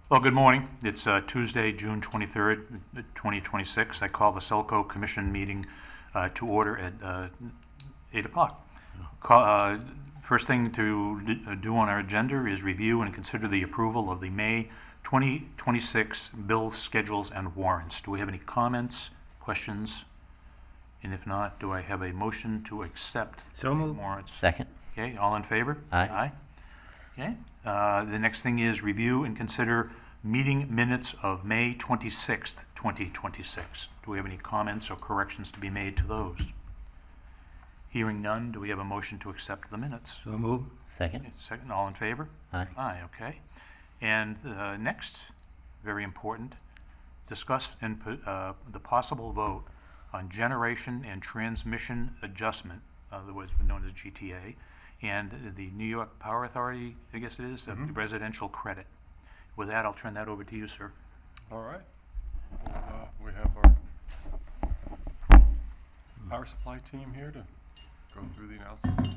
Well, good morning. It's Tuesday, June 23rd, 2026. I call the SELCO Commission meeting to order at 8 o'clock. First thing to do on our agenda is review and consider the approval of the May 2026 bill schedules and warrants. Do we have any comments, questions? And if not, do I have a motion to accept So the moved. warrants? Second. Okay, all in favor? Aye. Okay. The next thing is review and consider meeting minutes of May 26th, 2026. Do we have any comments or corrections to be made to those? Hearing none, do we have a motion to accept the minutes? So moved. Second. Second, all in favor? Aye. Aye, okay. And next, very important, discuss the possible vote on generation and transmission adjustment, otherwise known as GTA, and the New York Power Authority, I guess it is, residential credit. With that, I'll turn that over to you, sir. All right. We have our power supply team here to go through the analysis.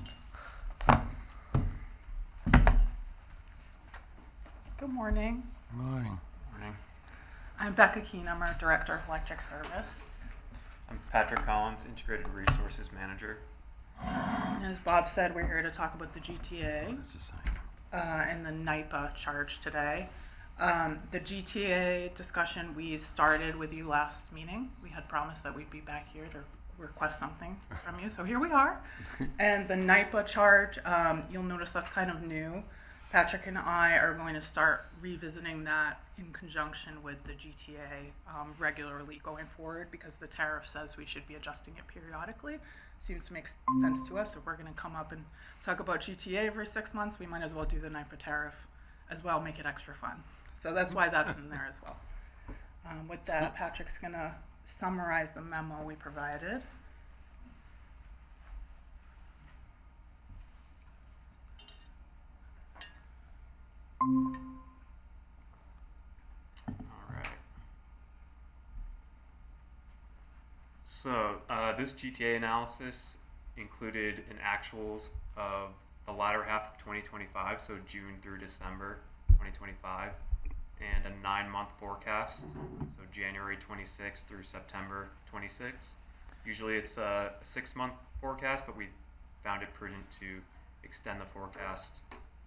Good morning. Morning. I'm Becca Keene. I'm our Director of Electric Service. I'm Patrick Collins, Integrated Resources Manager. And as Bob said, we're here to talk about the GTA That's the sign. and the NIPA charge today. The GTA discussion we started with you last meeting. We had promised that we'd be back here to request something from you, so here we are. And the NIPA charge, you'll notice that's kind of new. Patrick and I are going to start revisiting that in conjunction with the GTA regularly going forward, because the tariff says we should be adjusting it periodically. Seems to make sense to us. If we're going to come up and talk about GTA every 6 months, we might as well do the NIPA tariff as well, make it extra fun. So that's why that's in there as well. With that, Patrick's going to summarize the memo we provided. All right. So this GTA analysis included an actuals of the latter half of 2025, so June through December 2025, and a 9-month forecast, so January 26 through September 26. Usually it's a 6-month forecast, but we found it prudent to extend the forecast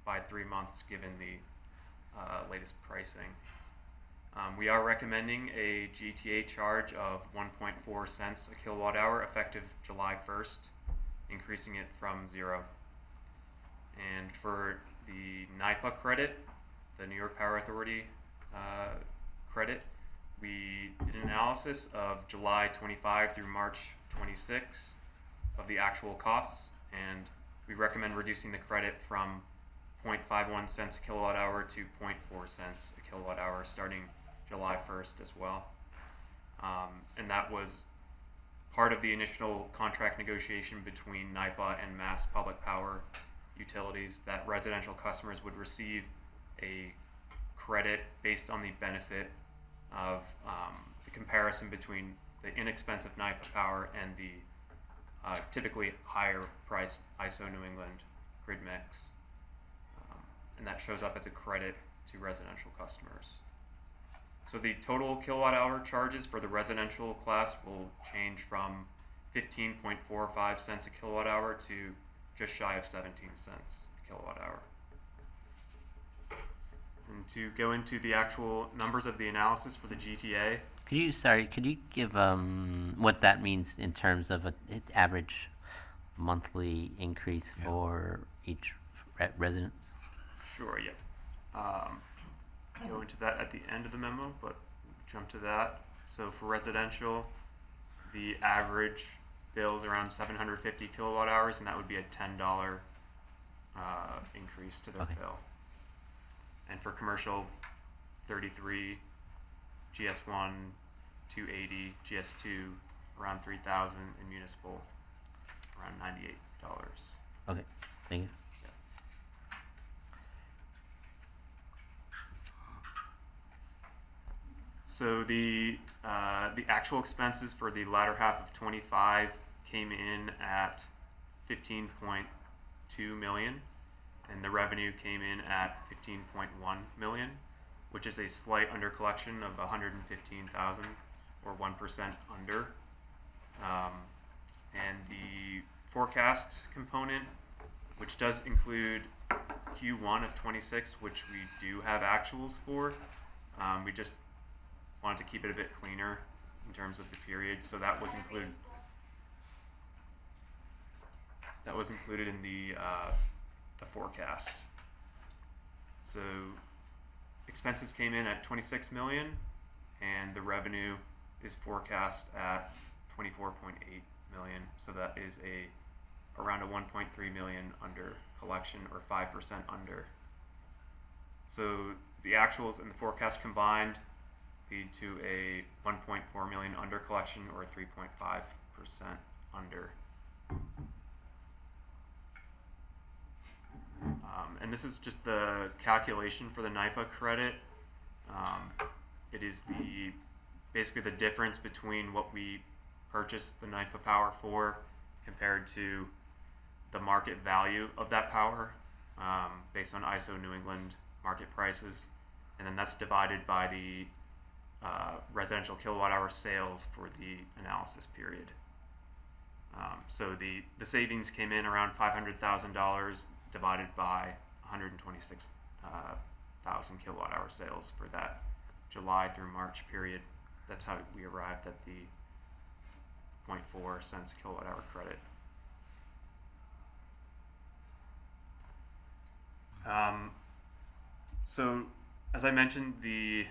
by 3 months given the latest pricing. We are recommending a GTA charge of 1.4 cents a kilowatt hour effective July 1st, increasing it from 0. And for the NIPA credit, the New York Power Authority credit, we did an analysis of July 25 through March 26 of the actual costs, and we recommend reducing the credit from 0.51 cents a kilowatt hour to 0.4 cents a kilowatt hour starting July 1st as well. And that was part of the initial contract negotiation between NIPA and Mass Public Power Utilities, that residential customers would receive a credit based on the benefit of the comparison between the inexpensive NIPA power and the typically higher priced ISO New England grid mix. And that shows up as a credit to residential customers. So the total kilowatt hour charges for the residential class will change from 15.45 cents a kilowatt hour to just shy of 17 cents a kilowatt hour. And to go into the actual numbers of the analysis for the GTA, Could you give what that means in terms of an average monthly increase for each residence? sure, yeah. Go into that at the end of the memo, but jump to that. So for residential, the average bill is around 750 kilowatt hours, and that would be a $10 increase to their Okay. bill. And for commercial, 33, GS1, 280, GS2, around 3,000, and municipal, around $98. Okay, thank you. So the actual expenses for the latter half of 25 came in at 15.2 million, and the revenue came in at 15.1 million, which is a slight under collection of 115,000 or 1% under. And the forecast component, which does include Q1 of 26, which we do have actuals for. We just wanted to keep it a bit cleaner in terms of the period, so that was included. That was included in the forecast. So expenses came in at 26 million, and the revenue is forecast at 24.8 million. So that is around a 1.3 million under collection, or 5% under. So the actuals and the forecast combined lead to a 1.4 million under collection, or 3.5% under. And this is just the calculation for the NIPA credit. It is basically the difference between what we purchased the NIPA power for compared to the market value of that power, based on ISO New England market prices, and then that's divided by the residential kilowatt hour sales for the analysis period. So the savings came in around $500,000 divided by 126,000 kilowatt hour sales for that July through March period. That's how we arrived at the 0.4 cents a kilowatt hour credit. So as I mentioned, the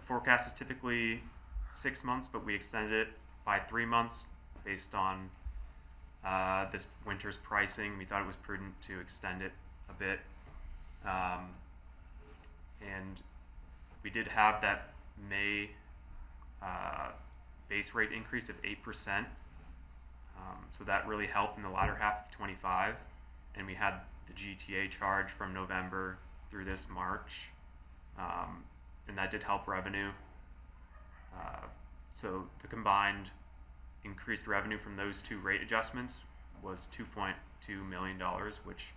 forecast is typically 6 months, but we extended it by 3 months based on this winter's pricing. We thought it was prudent to extend it a bit. And we did have that May base rate increase of 8%. So that really helped in the latter half of 25. And we had the GTA charge from November through this March. And that did help revenue. So the combined increased revenue from those two rate adjustments was $2.2 million, which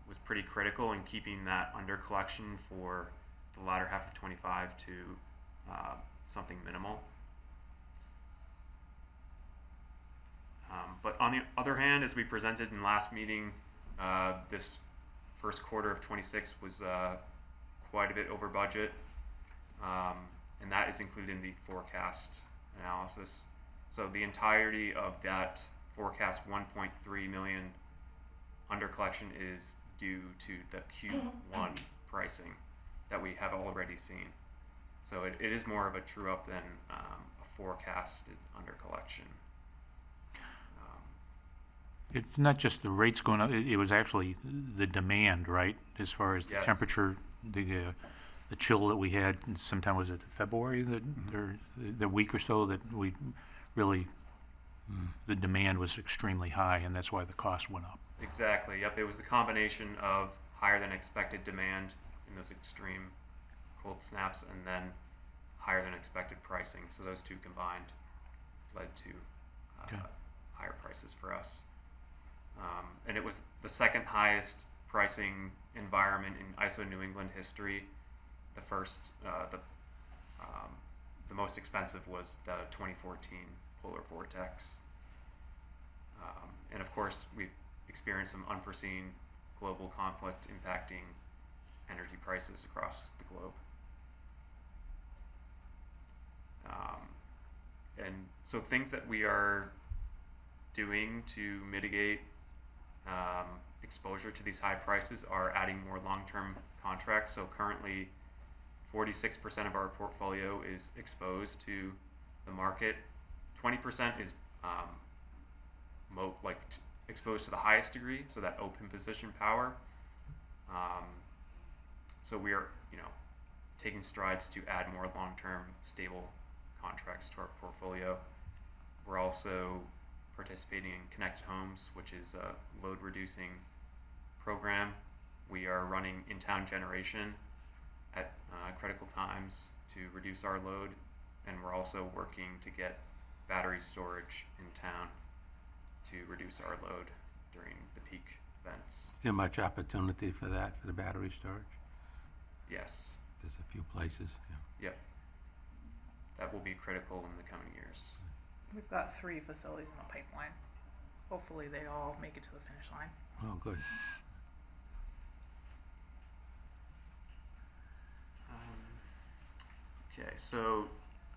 was pretty critical in keeping that under collection for the latter half of 25 to something minimal. But on the other hand, as we presented in last meeting, this first quarter of 26 was quite a bit over budget, and that is included in the forecast analysis. So the entirety of that forecast 1.3 million under collection is due to the Q1 pricing that we have already seen. So it is more of a true up than a forecasted under collection. It's not just the rates going up, it was actually the demand, right? As far as the Yes. temperature, the chill that we had, sometime was it February, or the week or so that we really, the demand was extremely high, and that's why the cost went up. Exactly. Yep. It was the combination of higher than expected demand in those extreme cold snaps, and then higher than expected pricing. So those two combined led to Okay. higher prices for us. And it was the second highest pricing environment in ISO New England history. The first, the most expensive was the 2014 polar vortex. And of course, we've experienced some unforeseen global conflict impacting energy prices across the globe. And so things that we are doing to mitigate exposure to these high prices are adding more long-term contracts. So currently 46% of our portfolio is exposed to the market. 20% is exposed to the highest degree, so that open position power. So we are, taking strides to add more long-term stable contracts to our portfolio. We're also participating in Connected Homes, which is a load-reducing program. We are running in-town generation at critical times to reduce our load, and we're also working to get battery storage in town to reduce our load during the peak events. Is there much opportunity for that, for the battery storage? Yes. there's a few places, yeah. Yep. That will be critical in the coming years. We've got 3 facilities in the pipeline. Hopefully they all make it to the finish line. Oh, good. Okay, so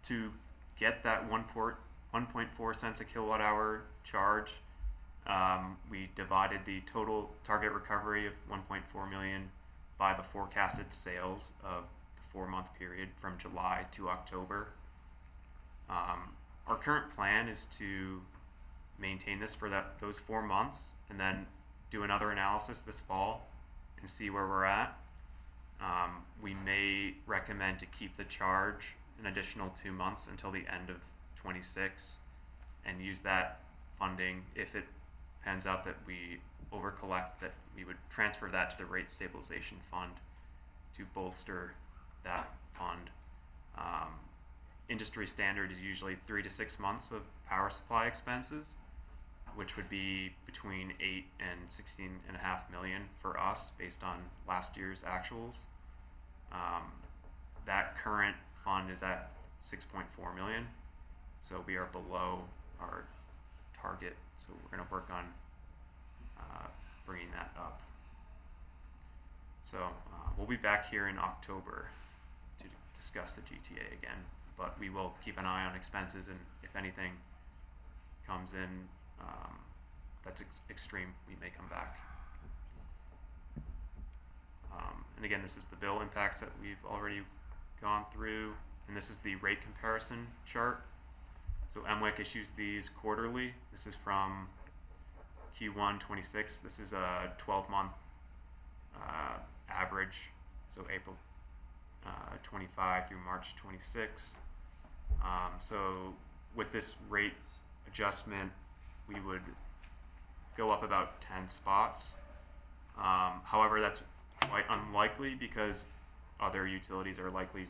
to get that 1.4 cents a kilowatt hour charge, we divided the total target recovery of 1.4 million by the forecasted sales of the 4-month period from July to October. Our current plan is to maintain this for those 4 months and then do another analysis this fall and see where we're at. We may recommend to keep the charge an additional 2 months until the end of 26 and use that funding. If it pans out that we over-collect, that we would transfer that to the rate stabilization fund to bolster that fund. Industry standard is usually 3 to 6 months of power supply expenses, which would be between 8 and 16.5 million for us based on last year's actuals. That current fund is at 6.4 million, so we are below our target. So we're going to work on bringing that up. So we'll be back here in October to discuss the GTA again, but we will keep an eye on expenses, and if anything comes in that's extreme, we may come back. And again, this is the bill impacts that we've already gone through, and this is the rate comparison chart. So MWIC issues these quarterly. This is from Q1 26. This is a 12-month average, so April 25 through March 26. So with this rate adjustment, we would go up about 10 spots. However, that's quite unlikely because other utilities are likely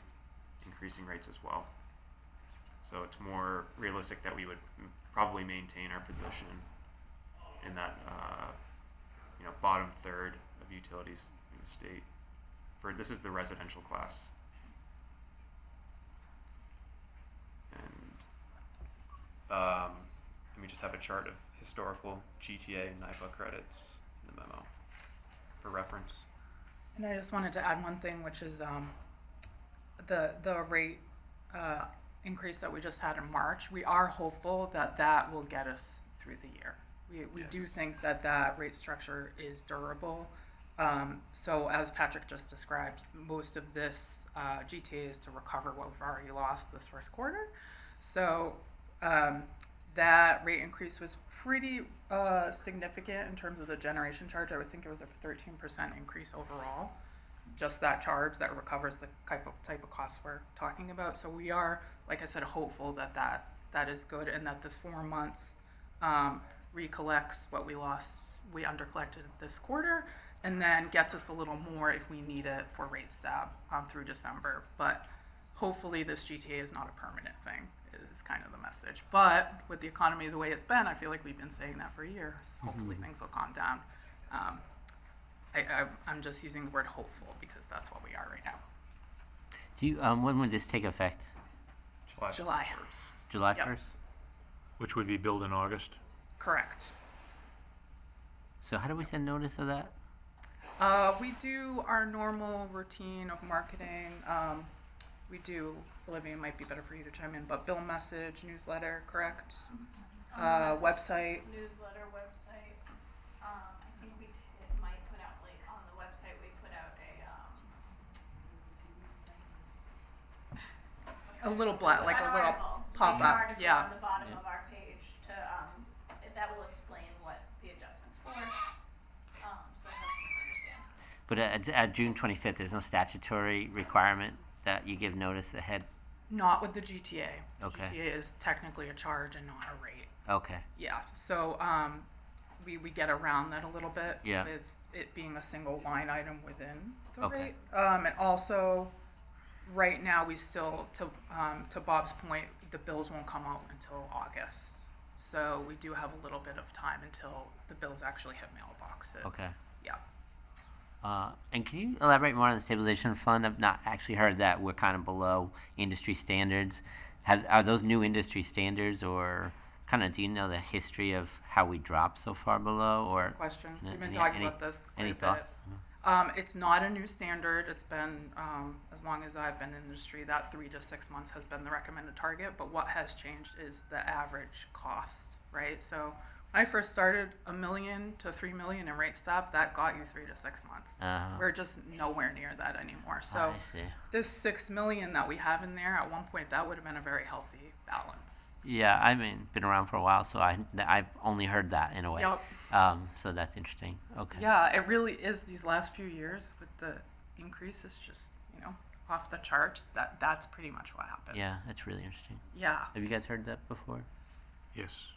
increasing rates as well. So it's more realistic that we would probably maintain our position in that bottom third of utilities in the state. This is the residential class. And we just have a chart of historical GTA and NIPA credits in the memo for reference. And I just wanted to add one thing, which is the rate increase that we just had in March. We are hopeful that that will get us through the year. We do Yes. think that that rate structure is durable. So as Patrick just described, most of this GTA is to recover what we've already lost this first quarter. So that rate increase was pretty significant in terms of the generation charge. I would think it was a 13% increase overall. Just that charge that recovers the type of costs we're talking about. So we are, like I said, hopeful that is good, and that this 4 months recollects what we lost, we undercollected this quarter, and then gets us a little more if we need it for rate stab through December. But hopefully this GTA is not a permanent thing, is kind of the message. But with the economy the way it's been, I feel like we've been saying that for years. Hopefully things will calm down. I'm just using the word hopeful because that's what we are right now. Do you, when would this take effect? July. 1st. July Yep. 1st? Which would be billed in August. Correct. So how do we send notice of that? We do our normal routine of marketing. We do, Olivia, might be better for you to chime in, but bill message, newsletter, correct? Website. Newsletter, website. I think we might put out, like, on the website, we put out A little like a little article, pop like an up, article yeah. on the bottom Yeah. of our page to, that will explain what the adjustment's for, so that customers understand. But at June 25th, there's no statutory requirement that you give notice ahead? Not with the GTA. Okay. GTA is technically a charge and not a rate. Okay. Yeah, so we get around that a little bit Yeah. with it being a single line item within the Okay. rate. And also, right now, we still, to Bob's point, the bills won't come out until August. So we do have a little bit of time until the bills actually hit mailboxes. Okay. Yeah. And can you elaborate more on the stabilization fund? I've not actually heard that we're kind of below industry standards. Are those new industry standards, or kind of do you know the history of how we dropped so far below? Or Question. Any- We've been any- talking any- about this quite any a bit. thoughts? It's not a new standard. It's been, as long as I've been in the industry, that 3 to 6 months has been the recommended target. But what has changed is the average cost, right? So when I first started, $1 million to $3 million in rate stop, that got you 3 to 6 months. We're just nowhere near that anymore. So I see. this 6 million that we have in there, at one point, that would have been a very healthy balance. Yeah, I mean, been around for a while, so I've only heard that in a way. Yep. So that's interesting. Okay. Yeah, it really is. These last few years with the increase, it's just, off the charts. That's pretty much what happened. Yeah, that's really interesting. Yeah. Have you guys heard that before? Yes.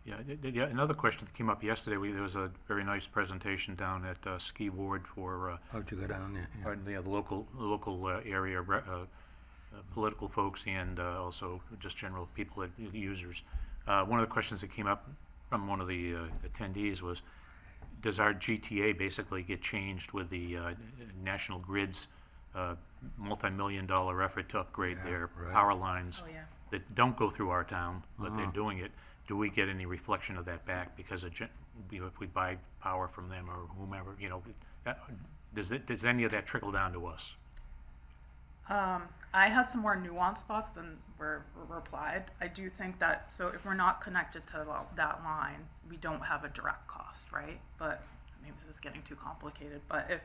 Yeah, yeah, another question that came up yesterday, there was a very nice presentation down at Ski Ward for How'd you go down there? Yeah. the local area political folks and also just general people, users. One of the questions that came up from one of the attendees was, does our GTA basically get changed with the National Grid's multi-million-dollar effort to upgrade their right. power lines Oh, yeah. that don't go through our town, but they're doing it? Do we get any reflection of that back because of, if we buy power from them or whomever, does any of that trickle down to us? I had some more nuanced thoughts than were replied. I do think that, so if we're not connected to that line, we don't have a direct cost, right? But maybe this is getting too complicated, but if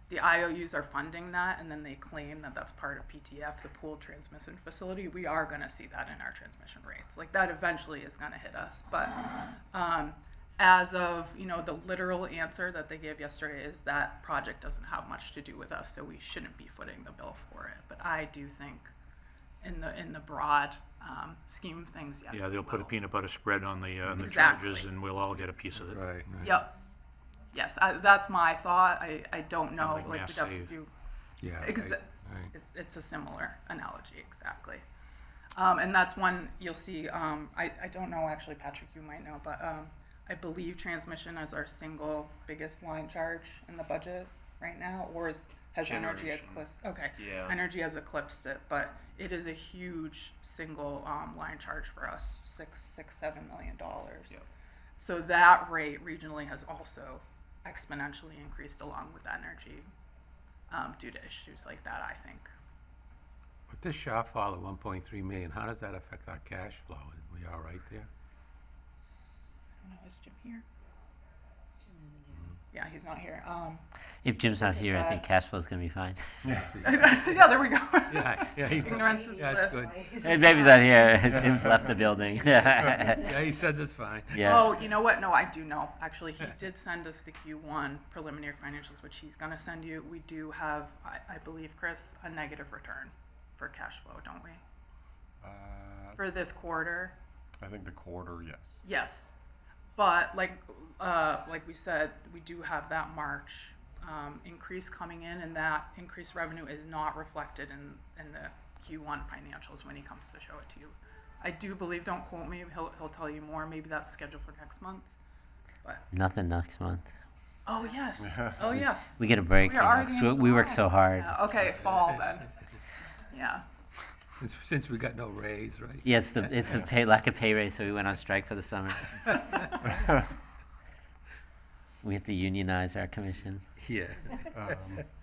the IOUs are funding that and then they claim that that's part of PTF, the pooled transmission facility, we are going to see that in our transmission rates. Like, that eventually is going to hit us. But as of, the literal answer that they gave yesterday is that project doesn't have much to do with us, so we shouldn't be footing the bill for it. But I do think in the broad scheme of things, yes. Yeah, they'll put a peanut butter spread on the Exactly. charges, and we'll all get a piece of it. Right. Yep. Yes, that's my thought. I don't know. Like Like, mass we'd have to save. do. Yeah. Exa- Right. It's a similar analogy, exactly. And that's one you'll see. I don't know, actually, Patrick, you might know, but I believe transmission is our single biggest line charge in the budget right now, or has energy Generation. eclipsed? Okay, Yeah. energy has eclipsed it, but it is a huge single line charge for us, $7 million. Yep. So that rate regionally has also exponentially increased along with energy due to issues like that, I think. But this shortfall of 1.3 million, how does that affect our cash flow? Are we all right there? I don't know, is Jim here? Yeah, he's not here. If Jim's not here, I think that. cash flow is going to be fine. Yeah, there we go. Yeah, he's Ignorance is that's bliss. good. And maybe he's not here. Jim's left the building. Yeah. Yeah, he says it's fine. Oh, you know what? No, I do know. Actually, he did send us the Q1 preliminary financials, which he's going to send you. We do have, I believe, Chris, a negative return for cash flow, don't we? For this quarter. I think the quarter, yes. Yes, but like we said, we do have that March increase coming in, and that increased revenue is not reflected in the Q1 financials when he comes to show it to you. I do believe, don't quote me, he'll tell you more. Maybe that's scheduled for next month. But Nothing next month. oh yes, oh yes. We get a break. We're already in We work July. so hard. Yeah, okay, fall then. Yeah. Since we got no raise, right? Yeah, it's the lack of pay raise, so we went on strike for the summer. We have to unionize our commission. Yeah.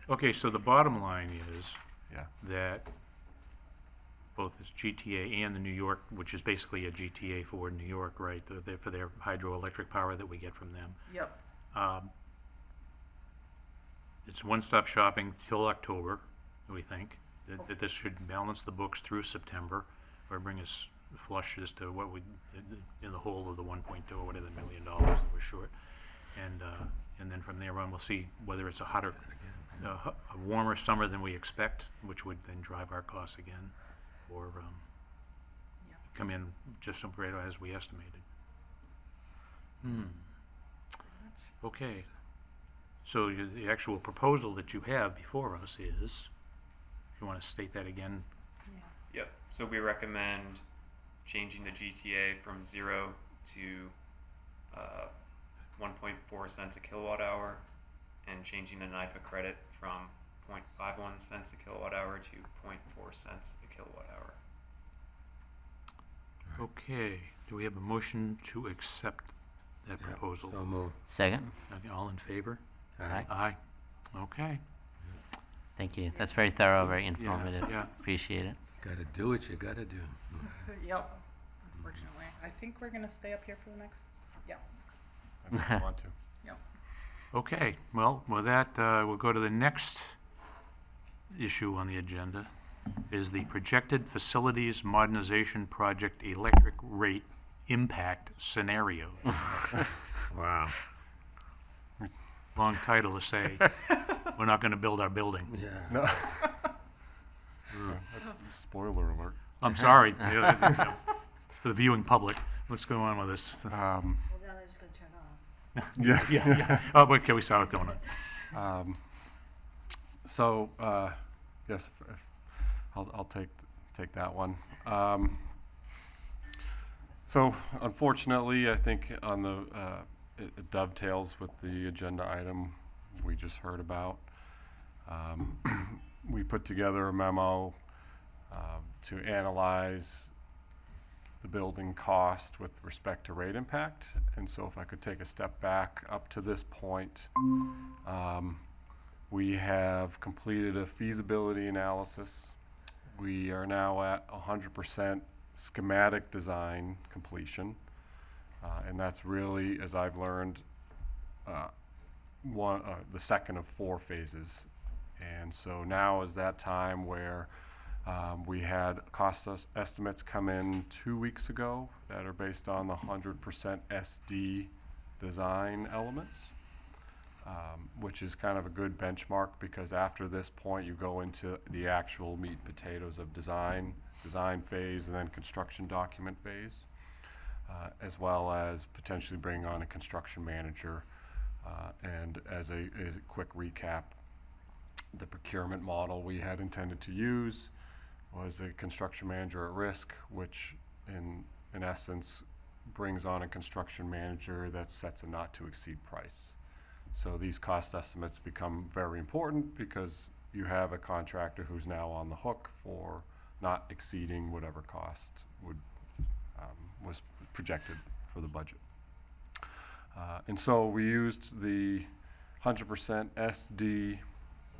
Okay, so the bottom line is Yeah. that both this GTA and the New York, which is basically a GTA for New York, right, for their hydroelectric power that we get from them. Yep. It's one-stop shopping till October, we think, that this should balance the books through September, or bring us flush as to what we, in the whole of the 1.2 or whatever $1 million that we're short. And then from there on, we'll see whether it's a hotter, a warmer summer than we expect, which would then drive our costs again, or come in just some greater as we estimated. Okay. So the actual proposal that you have before us is, if you want to state that again, Yep. So we recommend changing the GTA from 0 to 1.4 cents a kilowatt hour, and changing the NIPA credit from 0.51 cents a kilowatt hour to 0.4 cents a kilowatt hour. Okay, do we have a motion to accept that Yeah, proposal? So moved. Second? Okay, all in favor? Aye. Aye. Okay. Thank you. That's very thorough, very informative. Yeah. Appreciate it. Gotta do what you gotta do. Yep, unfortunately. I think we're gonna stay up here for the next, yeah. I don't want to. Okay, well, with that, we'll go to the next issue on the agenda, is the projected facilities modernization project electric rate impact scenario. Wow. Long title to say, we're not gonna build our building. Yeah. Spoiler alert. I'm sorry, for the viewing public. Let's go on with this. Well, now they're just gonna turn off. Yeah. Oh, okay, we saw it going on. So, yes, if I'll take that one. So unfortunately, I think on the, it dovetails with the agenda item we just heard about. We put together a memo to analyze the building cost with respect to rate impact. And so if I could take a step back up to this point, we have completed a feasibility analysis. We are now at 100% schematic design completion. And that's really, as I've learned, the second of 4 phases. And so now is that time where we had cost estimates come in 2 weeks ago that are based on the 100% SD design elements, which is kind of a good benchmark, because after this point you go into the actual meat and potatoes of design phase, and then construction document phase, as well as potentially bringing on a construction manager. And as a quick recap, the procurement model we had intended to use was a construction manager at risk, which in essence brings on a construction manager that sets a not to exceed price. So these cost estimates become very important because you have a contractor who's now on the hook for not exceeding whatever cost was projected for the budget. And so we used the 100% SD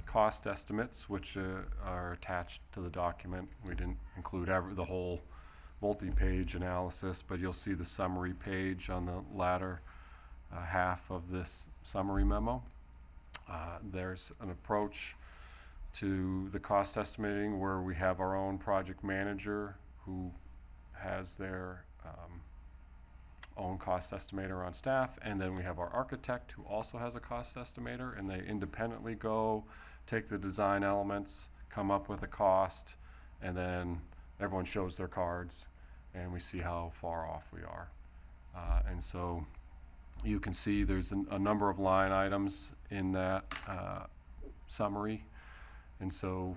cost estimates, which are attached to the document. We didn't include the whole multi-page analysis, but you'll see the summary page on the latter half of this summary memo. There's an approach to the cost estimating where we have our own project manager who has their own cost estimator on staff, and then we have our architect who also has a cost estimator, and they independently go take the design elements, come up with a cost, and then everyone shows their cards and we see how far off we are. And so you can see there's a number of line items in that summary. And so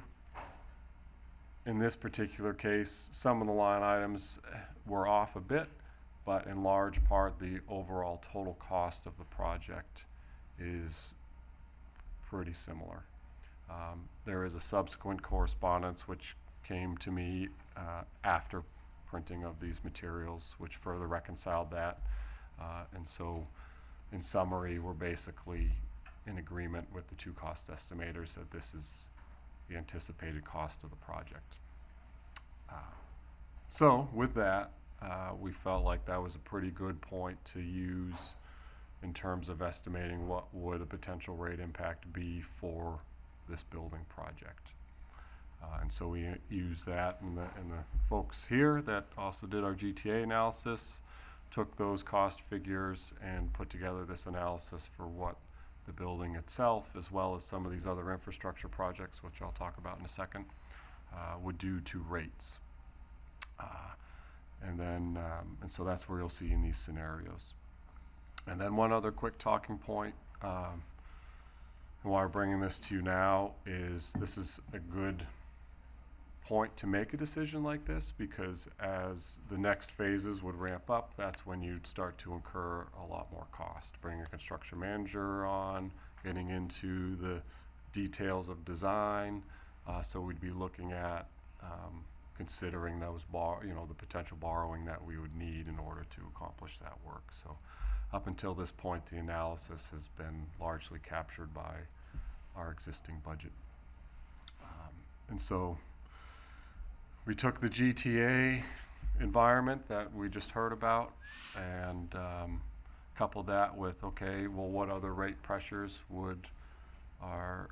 in this particular case, some of the line items were off a bit, but in large part, the overall total cost of the project is pretty similar. There is a subsequent correspondence which came to me after printing of these materials, which further reconciled that. And so, in summary, we're basically in agreement with the 2 cost estimators that this is the anticipated cost of the project. So, with that, we felt like that was a pretty good point to use in terms of estimating what would a potential rate impact be for this building project. And so we used that, and the folks here that also did our GTA analysis took those cost figures and put together this analysis for what the building itself, as well as some of these other infrastructure projects, which I'll talk about in a second, would do to rates. And so that's where you'll see in these scenarios. And then one other quick talking point, and why we're bringing this to you now is this is a good point to make a decision like this, because as the next phases would ramp up, that's when you'd start to incur a lot more cost. Bringing a construction manager on, getting into the details of design. So we'd be looking at considering those the potential borrowing that we would need in order to accomplish that work. So up until this point, the analysis has been largely captured by our existing budget. And so we took the GTA environment that we just heard about and coupled that with, okay, well, what other rate pressures would our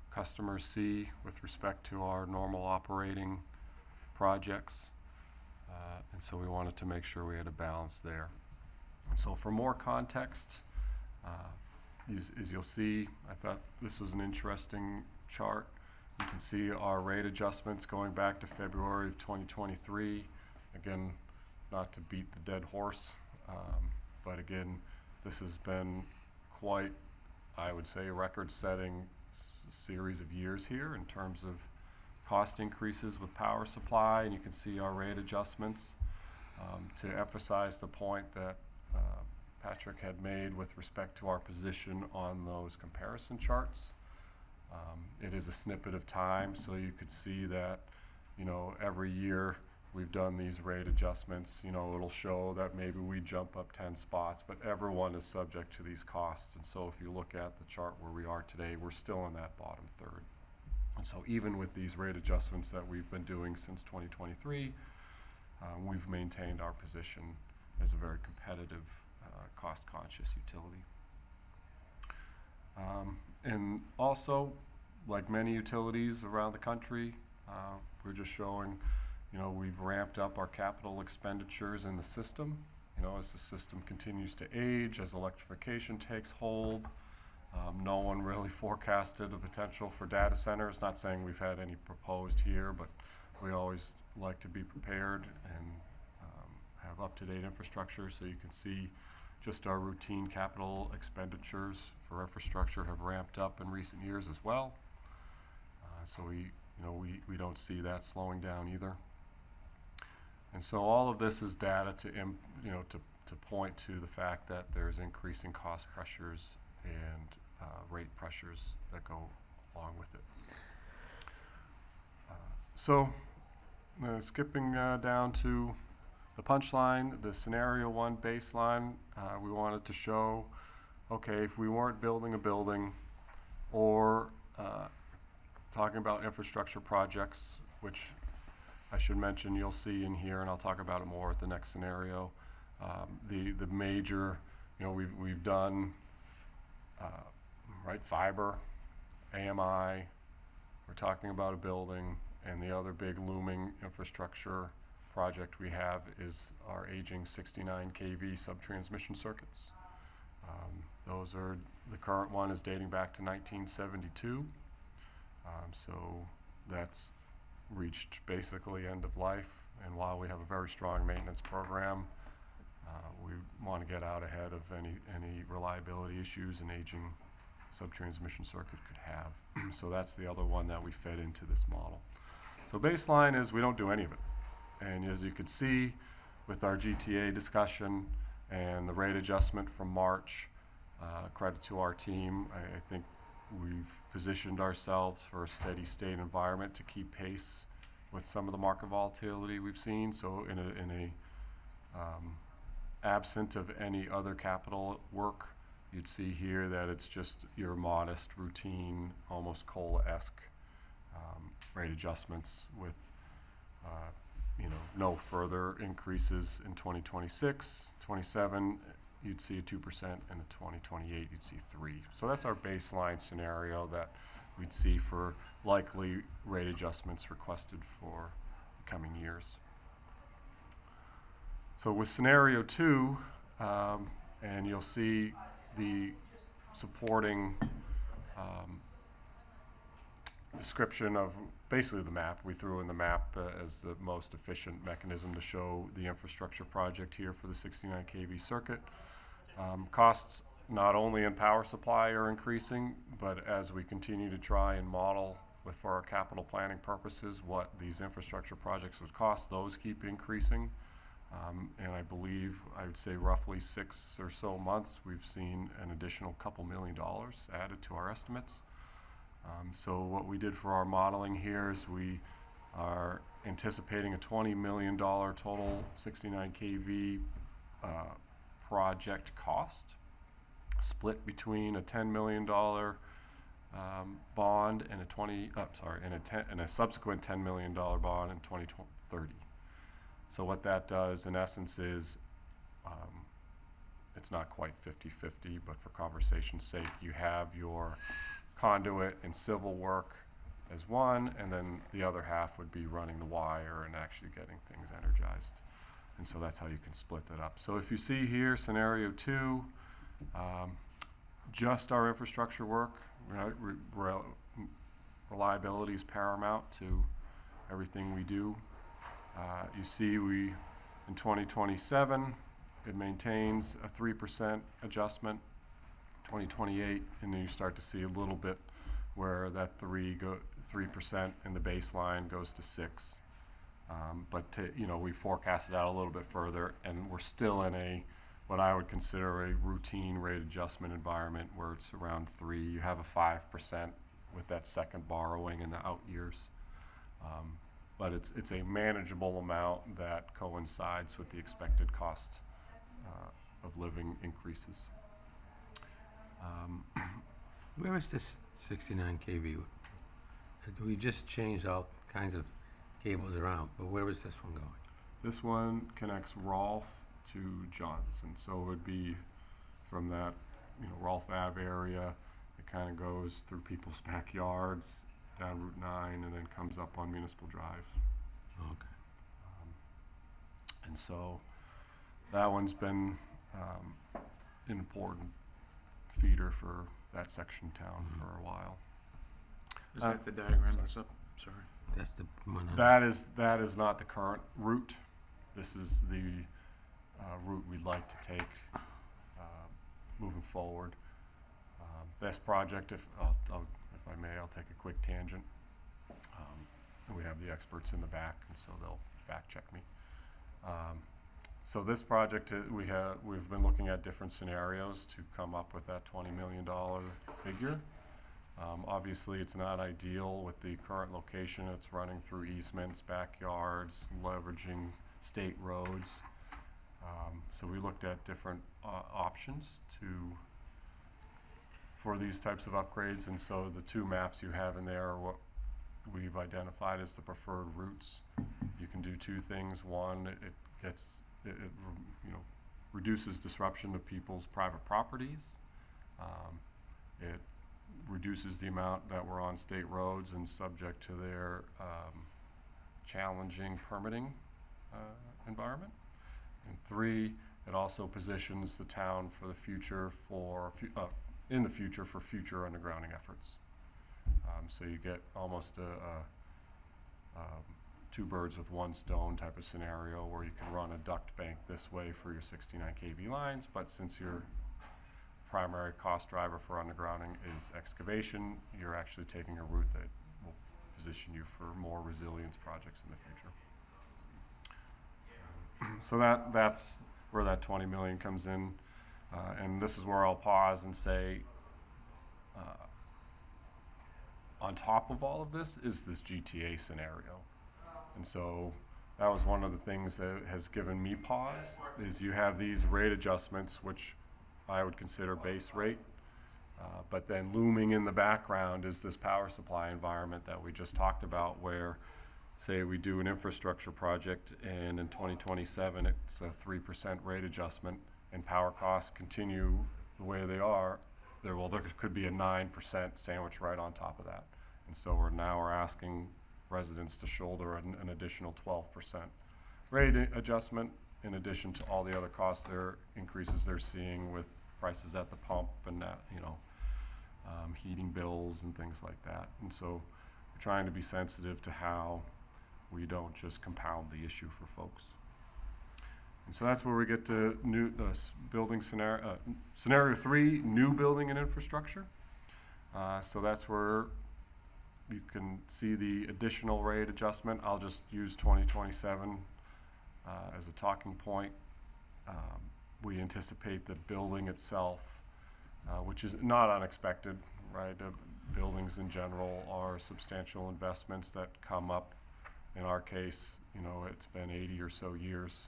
customers see with respect to our normal operating projects? And so we wanted to make sure we had a balance there. And so for more context, as you'll see, I thought this was an interesting chart. You can see our rate adjustments going back to February of 2023. Again, not to beat the dead horse, but again, this has been quite, I would say, a record-setting series of years here in terms of cost increases with power supply, and you can see our rate adjustments. To emphasize the point that Patrick had made with respect to our position on those comparison charts. It is a snippet of time, so you could see that, every year we've done these rate adjustments. It'll show that maybe we jump up 10 spots, but everyone is subject to these costs. And so if you look at the chart where we are today, we're still in that bottom third. And so even with these rate adjustments that we've been doing since 2023, we've maintained our position as a very competitive, cost-conscious utility. And also, like many utilities around the country, we're just showing, we've ramped up our capital expenditures in the system, as the system continues to age, as electrification takes hold. No one really forecasted the potential for data centers. Not saying we've had any proposed here, but we always like to be prepared and have up-to-date infrastructure. So you can see just our routine capital expenditures for infrastructure have ramped up in recent years as well. So we don't see that slowing down either. And so all of this is data to point to the fact that there's increasing cost pressures and rate pressures that go along with it. So skipping down to the punchline, the scenario 1 baseline, we wanted to show, okay, if we weren't building a building or talking about infrastructure projects, which I should mention you'll see in here, and I'll talk about it more at the next scenario. The major, we've done fiber, AMI, we're talking about a building, and the other big looming infrastructure project we have is our aging 69 kV subtransmission circuits. The current one is dating back to 1972. So that's reached basically end of life, and while we have a very strong maintenance program, we want to get out ahead of any reliability issues an aging subtransmission circuit could have. So that's the other one that we fed into this model. So baseline is we don't do any of it. And as you could see with our GTA discussion and the rate adjustment from March, credit to our team, I think we've positioned ourselves for a steady state environment to keep pace with some of the market volatility we've seen. So in a absent of any other capital work, you'd see here that it's just your modest, routine, almost COLA-esque rate adjustments with no further increases in 2026, 27, you'd see a 2%, and in 2028, you'd see 3%. So that's our baseline scenario that we'd see for likely rate adjustments requested for the coming years. So with scenario 2, and you'll see the supporting description of basically the map. We threw in the map as the most efficient mechanism to show the infrastructure project here for the 69 kV circuit. Costs not only in power supply are increasing, but as we continue to try and model for our capital planning purposes, what these infrastructure projects would cost. Those keep increasing. And I believe, I would say roughly 6 or so months, we've seen an additional couple $1 million added to our estimates. So what we did for our modeling here is we are anticipating a $20 million total 69 kV project cost, split between a $10 million bond and a subsequent $10 million bond in 2030. So what that does in essence is, it's not quite 50-50, but for conversation's sake, you have your conduit and civil work as one, and then the other half would be running the wire and actually getting things energized. And so that's how you can split that up. So if you see here, scenario 2, just our infrastructure work, reliability is paramount to everything we do. You see in 2027, it maintains a 3% adjustment. 2028, and then you start to see a little bit where that 3% in the baseline goes to 6. But we forecast it out a little bit further, and we're still in what I would consider a routine rate adjustment environment where it's around 3. You have a 5% with that second borrowing in the out years. But it's a manageable amount that coincides with the expected cost of living increases. Where is this 69 kV? We just changed all kinds of cables around, but where is this one going? This one connects Rolfe to Johnson, so it would be from that Rolfe Ave area. It kind of goes through people's backyards, down Route 9, and then comes up on Municipal Drive. Okay. And so that one's been an important feeder for that section of town for a while. Is that the diagram that's up? Sorry. That's the one. That is not the current route. This is the route we'd like to take moving forward. This project, if I may, I'll take a quick tangent. We have the experts in the back, and so they'll fact check me. So this project, we've been looking at different scenarios to come up with that $20 million figure. Obviously, it's not ideal with the current location. It's running through easements, backyards, leveraging state roads. So we looked at different options for these types of upgrades, and so the 2 maps you have in there are what we've identified as the preferred routes. You can do 2 things. One, it reduces disruption to people's private properties. It reduces the amount that we're on state roads and subject to their challenging permitting environment. And 3, it also positions the town for the future for future undergrounding efforts. So you get almost a 2 birds with 1 stone type of scenario where you can run a duct bank this way for your 69 kV lines, but since your primary cost driver for undergrounding is excavation, you're actually taking a route that will position you for more resilience projects in the future. So that's where that 20 million comes in, and this is where I'll pause and say, on top of all of this is this GTA scenario. And so that was one of the things that has given me pause, is you have these rate adjustments, which I would consider base rate, but then looming in the background is this power supply environment that we just talked about, where say we do an infrastructure project and in 2027 it's a 3% rate adjustment and power costs continue the way they are, there could be a 9% sandwich right on top of that. And so we're asking residents to shoulder an additional 12% rate adjustment in addition to all the other costs increases they're seeing with prices at the pump and heating bills and things like that. And so we're trying to be sensitive to how we don't just compound the issue for folks. And so that's where we get to building scenario 3, new building and infrastructure. So that's where you can see the additional rate adjustment. I'll just use 2027 as a talking point. We anticipate the building itself, which is not unexpected, right? Buildings in general are substantial investments that come up. In our case, you know, it's been 80 or so years,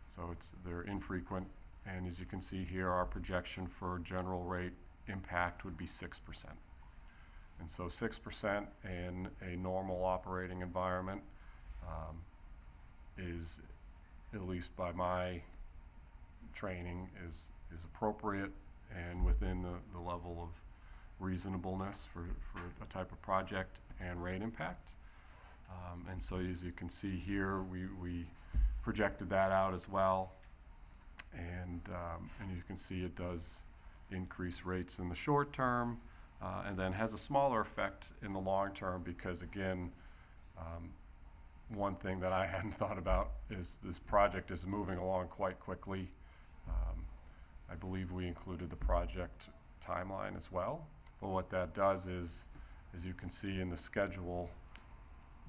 so they're infrequent. And as you can see here, our projection for general rate impact would be 6%. And so 6% in a normal operating environment is, at least by my training, is appropriate and within the level of reasonableness for a type of project and rate impact. And so as you can see here, we projected that out as well. And you can see it does increase rates in the short term, and then has a smaller effect in the long term because, again, one thing that I hadn't thought about is this project is moving along quite quickly. I believe we included the project timeline as well. But what that does is, as you can see in the schedule,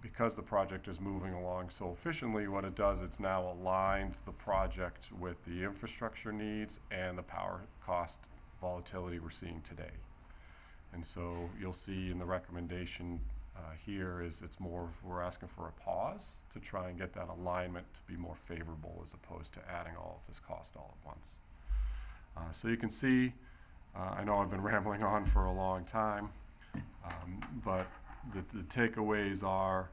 because the project is moving along so efficiently, what it does, it's now aligned the project with the infrastructure needs and the power cost volatility we're seeing today. And so you'll see in the recommendation here is it's more of we're asking for a pause to try and get that alignment to be more favorable as opposed to adding all of this cost all at once. So you can see, I know I've been rambling on for a long time, but the takeaways are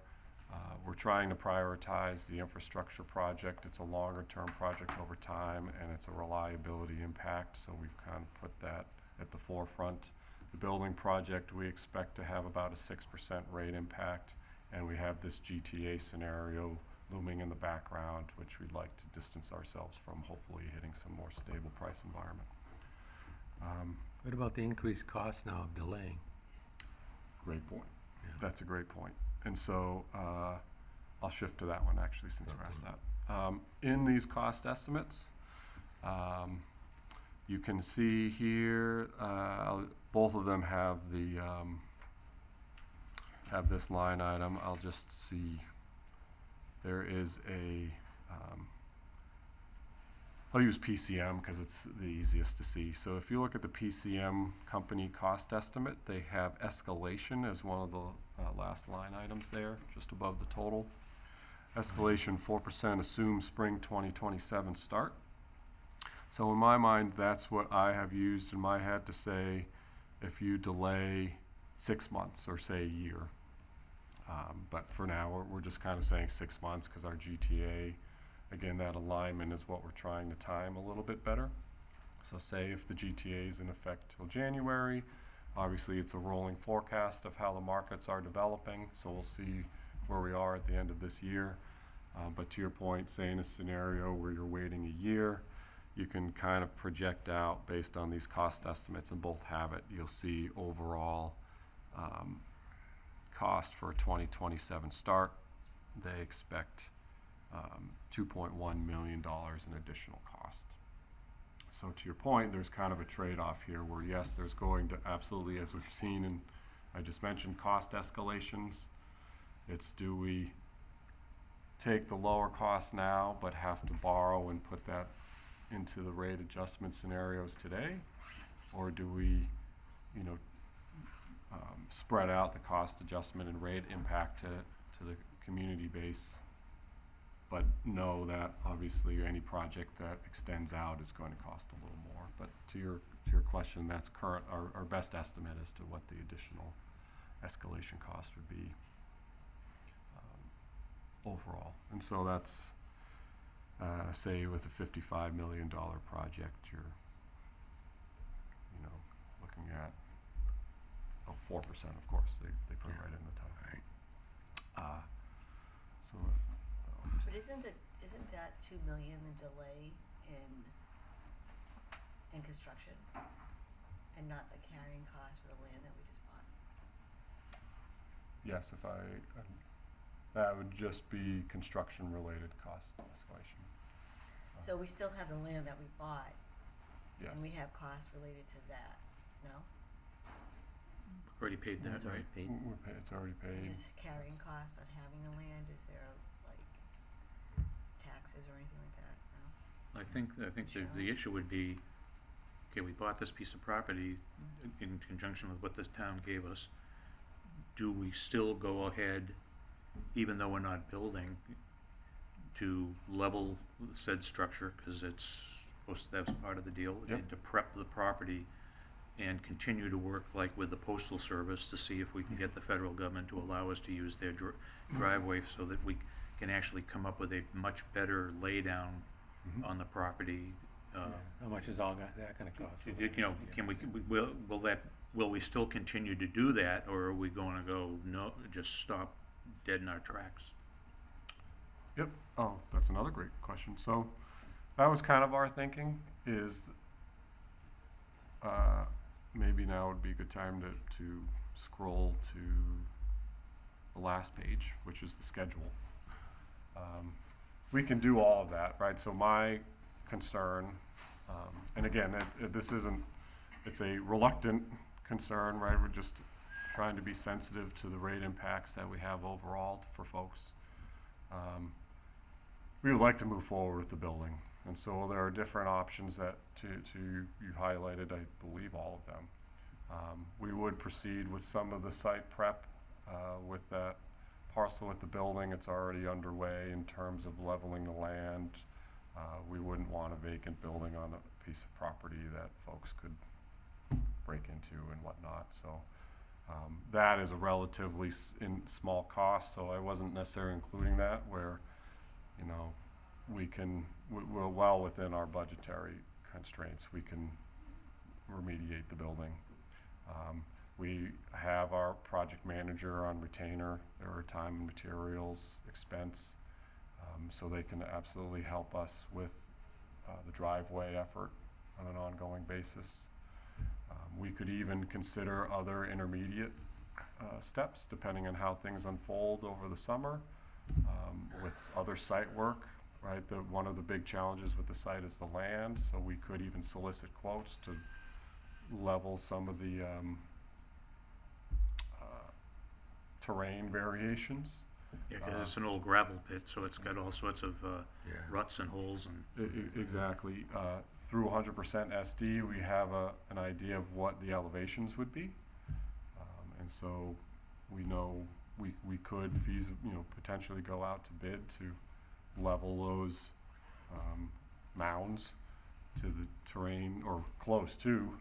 we're trying to prioritize the infrastructure project. It's a longer term project over time, and it's a reliability impact, so we've kind of put that at the forefront. The building project, we expect to have about a 6% rate impact, and we have this GTA scenario looming in the background, which we'd like to distance ourselves from, hopefully hitting some more stable price environment. What about the increased cost now of delaying? Great point. Yeah. That's a great point. And so I'll shift to that one actually, since you asked that. In these cost estimates, you can see here, both of them have the have this line item. I'll just see. There is a, I'll use PCM because it's the easiest to see. So if you look at the PCM company cost estimate, they have escalation as one of the last line items there, just above the total. Escalation 4% assumes spring 2027 start. So in my mind, that's what I have used in my head to say if you delay 6 months or say a year. But for now, we're just kind of saying 6 months because our GTA, again, that alignment is what we're trying to time a little bit better. So say if the GTA is in effect till January, obviously it's a rolling forecast of how the markets are developing, so we'll see where we are at the end of this year. But to your point, say in a scenario where you're waiting a year, you can kind of project out based on these cost estimates, and both have it. You'll see overall cost for a 2027 start. They expect $2.1 million in additional cost. So to your point, there's kind of a trade-off here where yes, there's going to absolutely, as we've seen, and I just mentioned cost escalations. It's do we take the lower cost now but have to borrow and put that into the rate adjustment scenarios today, or do we, spread out the cost adjustment and rate impact to the community base, but know that obviously any project that extends out is going to cost a little more. But to your question, that's current our best estimate as to what the additional escalation cost would be overall. And so that's say with a $55 million project, you're looking at 4%, of course. They put it right in the top. Right. But isn't that $2 million the delay in construction, and not the carrying cost for the land that we just bought? Yes, that would just be construction-related cost escalation. So we still have the land that we bought, Yes. and we have costs related to that, no? Already paid that, That's already right? paid. It's already And paid. just carrying costs on having the land, is there like taxes or anything like that? No? I think the Insurance. issue would be, okay, we bought this piece of property in conjunction with what this town gave us. Do we still go ahead, even though we're not building, to level said structure, because it's supposed to, that's part of the deal? Yep. To prep the property and continue to work like with the postal service to see if we can get the federal government to allow us to use their driveway so that we can actually come up with a much better laydown Mhm. on the property. How much is all that gonna cost? You know, will we still continue to do that, or are we gonna go, no, just stop dead in our tracks? Yep. Oh, that's another great question. So that was kind of our thinking is maybe now would be a good time to scroll to the last page, which is the schedule. We can do all of that, right? So my concern, and again, this isn't, it's a reluctant concern, right? We're just trying to be sensitive to the rate impacts that we have overall for folks. We would like to move forward with the building. And so there are different options that you highlighted, I believe all of them. We would proceed with some of the site prep with that parcel with the building. It's already underway in terms of leveling the land. We wouldn't want a vacant building on a piece of property that folks could break into and whatnot. So that is a relatively small cost, so I wasn't necessarily including that where, you know, we're well within our budgetary constraints. We can remediate the building. We have our project manager on retainer. There are time and materials expense, so they can absolutely help us with the driveway effort on an ongoing basis. We could even consider other intermediate steps depending on how things unfold over the summer with other site work, right? One of the big challenges with the site is the land, so we could even solicit quotes to level some of the terrain variations. Yeah, 'cause it's an old gravel pit, so it's got all sorts of Yeah. ruts and holes and. Exactly. Through 100% SD, we have an idea of what the elevations would be. And so we know we could potentially go out to bid to level those mounds to the terrain or close to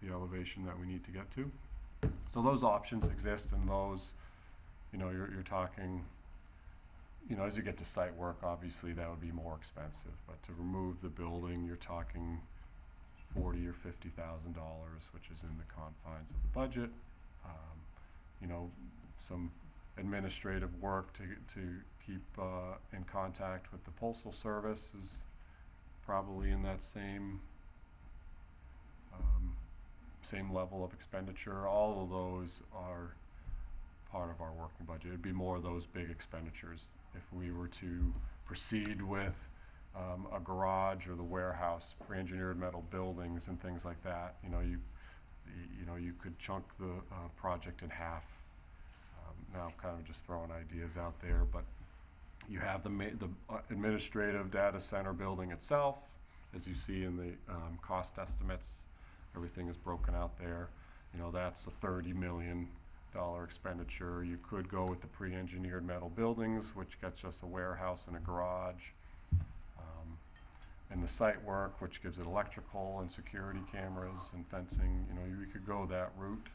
the elevation that we need to get to. So those options exist, and those, you're talking, as you get to site work, obviously that would be more expensive, but to remove the building, you're talking $40,000 or $50,000, which is in the confines of the budget. Some administrative work to keep in contact with the Postal Service is probably in that same level of expenditure. All of those are part of our working budget. It'd be more of those big expenditures. If we were to proceed with a garage or the warehouse, pre-engineered metal buildings and things like that, you could chunk the project in half. Now I'm kind of just throwing ideas out there, but you have the administrative data center building itself, as you see in the cost estimates. Everything is broken out there. That's a $30 million expenditure. You could go with the pre-engineered metal buildings, which gets us a warehouse and a garage. And the site work, which gives it electrical and security cameras and fencing, we could go that route.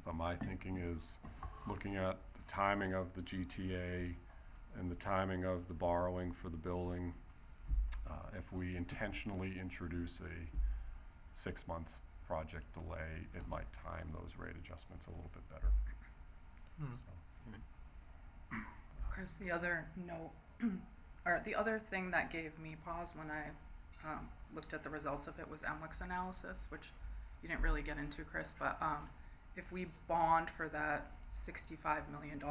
But my thinking is looking at the timing of the GTA and the timing of the borrowing for the building. If we intentionally introduce a 6 months project delay, it might time those rate adjustments a little bit better. So. Chris, the other note, or the other thing that gave me pause when I looked at the results of it was MWIC's analysis, which you didn't really get into, Chris, but if we bond for that $65 million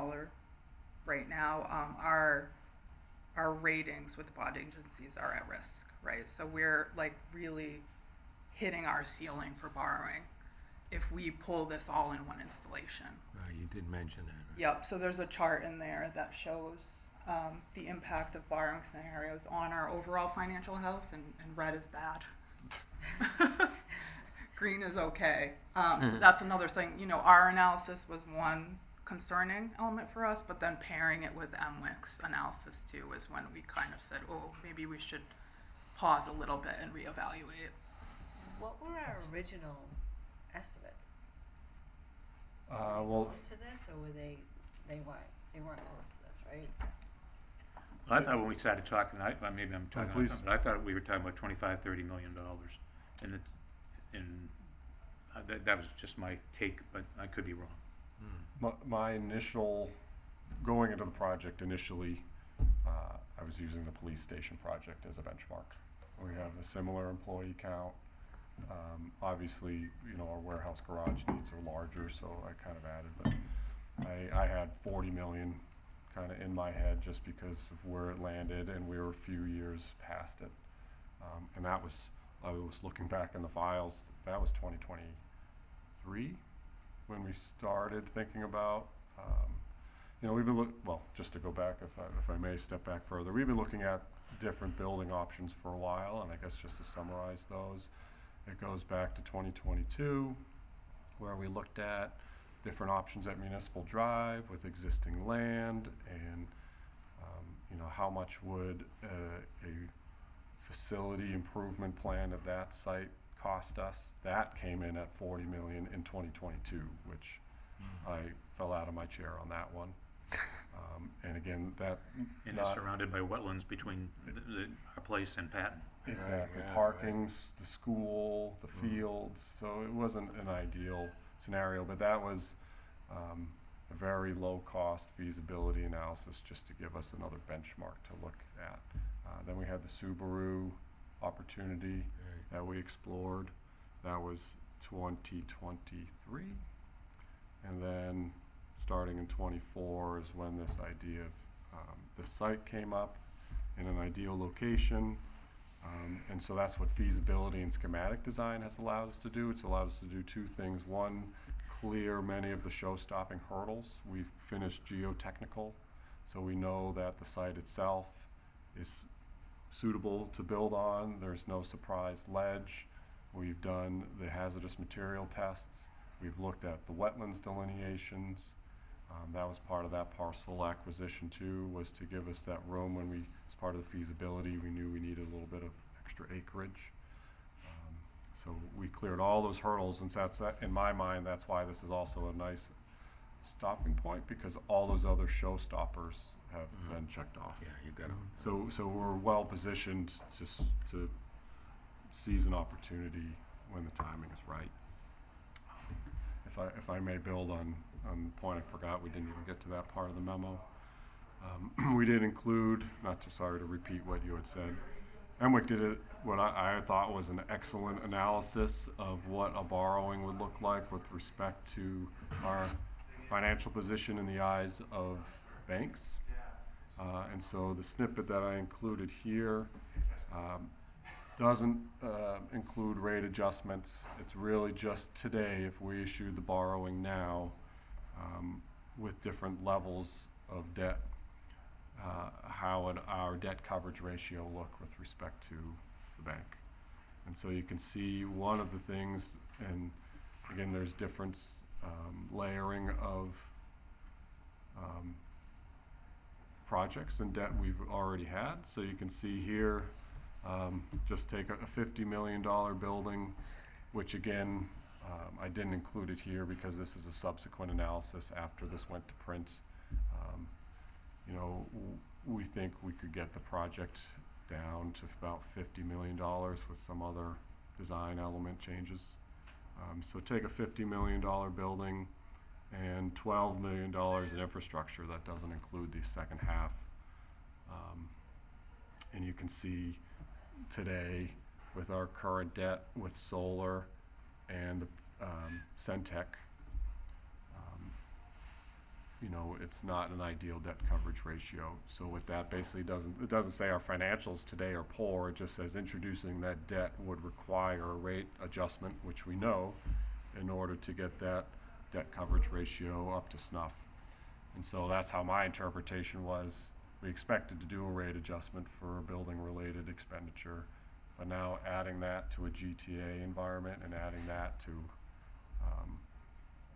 right now, our ratings with the bond agencies are at risk, right? So we're like really hitting our ceiling for borrowing. if we pull this all in one installation. You did mention that. Right? Yep, so there's a chart in there that shows the impact of borrowing scenarios on our overall financial health, and red is bad. Green is okay. So that's another thing. You know, our analysis was one concerning element for us, but then pairing it with MWIC's analysis too is when we kind of said, oh, maybe we should pause a little bit and reevaluate. What were our original estimates? Well, Close to this, or were they weren't close to this, right? I thought when we started talking, maybe I'm talking, please. but I thought we were talking about $25-30 million, and that was just my take, but I could be wrong. my initial, going into the project initially, I was using the police station project as a benchmark. We have a similar employee count. Obviously, you know, our warehouse garage needs are larger, so I kind of added, but I had 40 million kind of in my head just because of where it landed, and we were a few years past it. And that was, I was looking back in the files, that was 2023 when we started thinking about, you know, we've been well, just to go back, if I may step back further, we've been looking at different building options for a while, and I guess just to summarize those, it goes back to 2022, where we looked at different options at Municipal Drive with existing land, and you know, how much would a facility improvement plan at that site cost us. That came in at 40 million in 2022, which I fell out of my chair on that one. And again, that And it's surrounded by wetlands between our place and Patton. exactly Yeah, parkings, the school, the fields. So it wasn't an ideal scenario, but that was a very low cost feasibility analysis just to give us another benchmark to look at. Then we had the Subaru opportunity that we explored. That was 2023. And then starting in 24 is when this idea of the site came up in an ideal location. And so that's what feasibility and schematic design has allowed us to do. It's allowed us to do two things. One, clear many of the show-stopping hurdles. We've finished geotechnical, so we know that the site itself is suitable to build on. There's no surprise ledge. We've done the hazardous material tests. We've looked at the wetlands delineations. That was part of that parcel acquisition too, was to give us that room when we, as part of the feasibility, we knew we needed a little bit of extra acreage. So we cleared all those hurdles, and that's, in my mind, that's why this is also a nice stopping point, because all those other showstoppers have been checked off. Yeah, you got them. So we're well positioned just to seize an opportunity when the timing is right. If I may build on the point I forgot, we didn't even get to that part of the memo. We did include, sorry to repeat what you had said, MWIC did what I thought was an excellent analysis of what a borrowing would look like with respect to our financial position in the eyes of banks. And so the snippet that I included here doesn't include rate adjustments. It's really just today, if we issued the borrowing now with different levels of debt, how would our debt coverage ratio look with respect to the bank. And so you can see one of the things, and again, there's different layering of projects and debt we've already had. So you can see here, just take a $50 million building, which again, I didn't include it here because this is a subsequent analysis after this went to print. You know, we think we could get the project down to about $50 million with some other design element changes. So take a $50 million building and $12 million in infrastructure. That doesn't include the second half. And you can see today with our current debt with solar and Centec, you know, it's not an ideal debt coverage ratio. So with that, basically it doesn't say our financials today are poor. It just says introducing that debt would require a rate adjustment, which we know, in order to get that debt coverage ratio up to snuff. And so that's how my interpretation was. We expected to do a rate adjustment for a building-related expenditure, but now adding that to a GTA environment and adding that to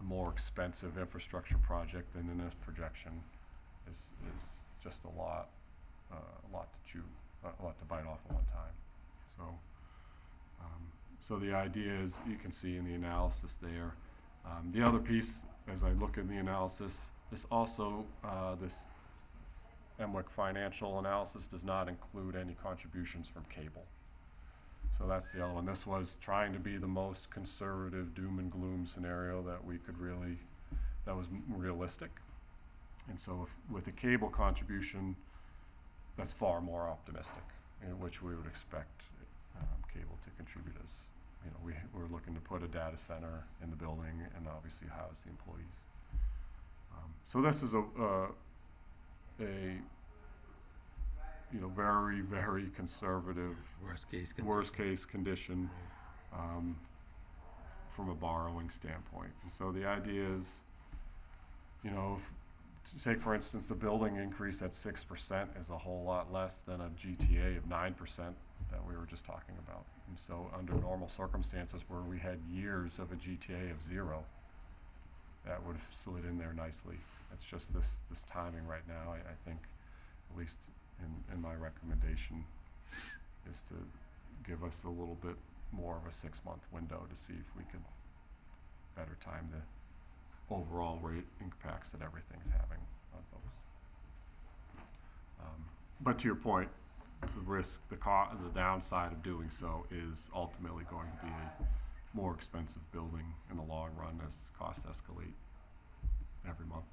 a more expensive infrastructure project than in this projection is just a lot to chew, a lot to bite off at one time. So the idea is, you can see in the analysis there. The other piece, as I look at the analysis, this also, this MWIC financial analysis does not include any contributions from cable. So that's the other one. This was trying to be the most conservative doom and gloom scenario that we could really, that was realistic. And so with the cable contribution, that's far more optimistic, in which we would expect cable to contribute as, you know, we're looking to put a data center in the building and obviously house the employees. So this is a you know, very, very conservative Worst case condition from a borrowing standpoint. And so the idea is, you know, to take for instance the building increase at 6% is a whole lot less than a GTA of 9% that we were just talking about. And so under normal circumstances where we had years of a GTA of 0, that would have slid in there nicely. It's just this timing right now, I think, at least in my recommendation, is to give us a little bit more of a 6-month window to see if we could better time the overall rate impacts that everything's having on folks. But to your point, the risk, the downside of doing so is ultimately going to be a more expensive building in the long run as costs escalate every month.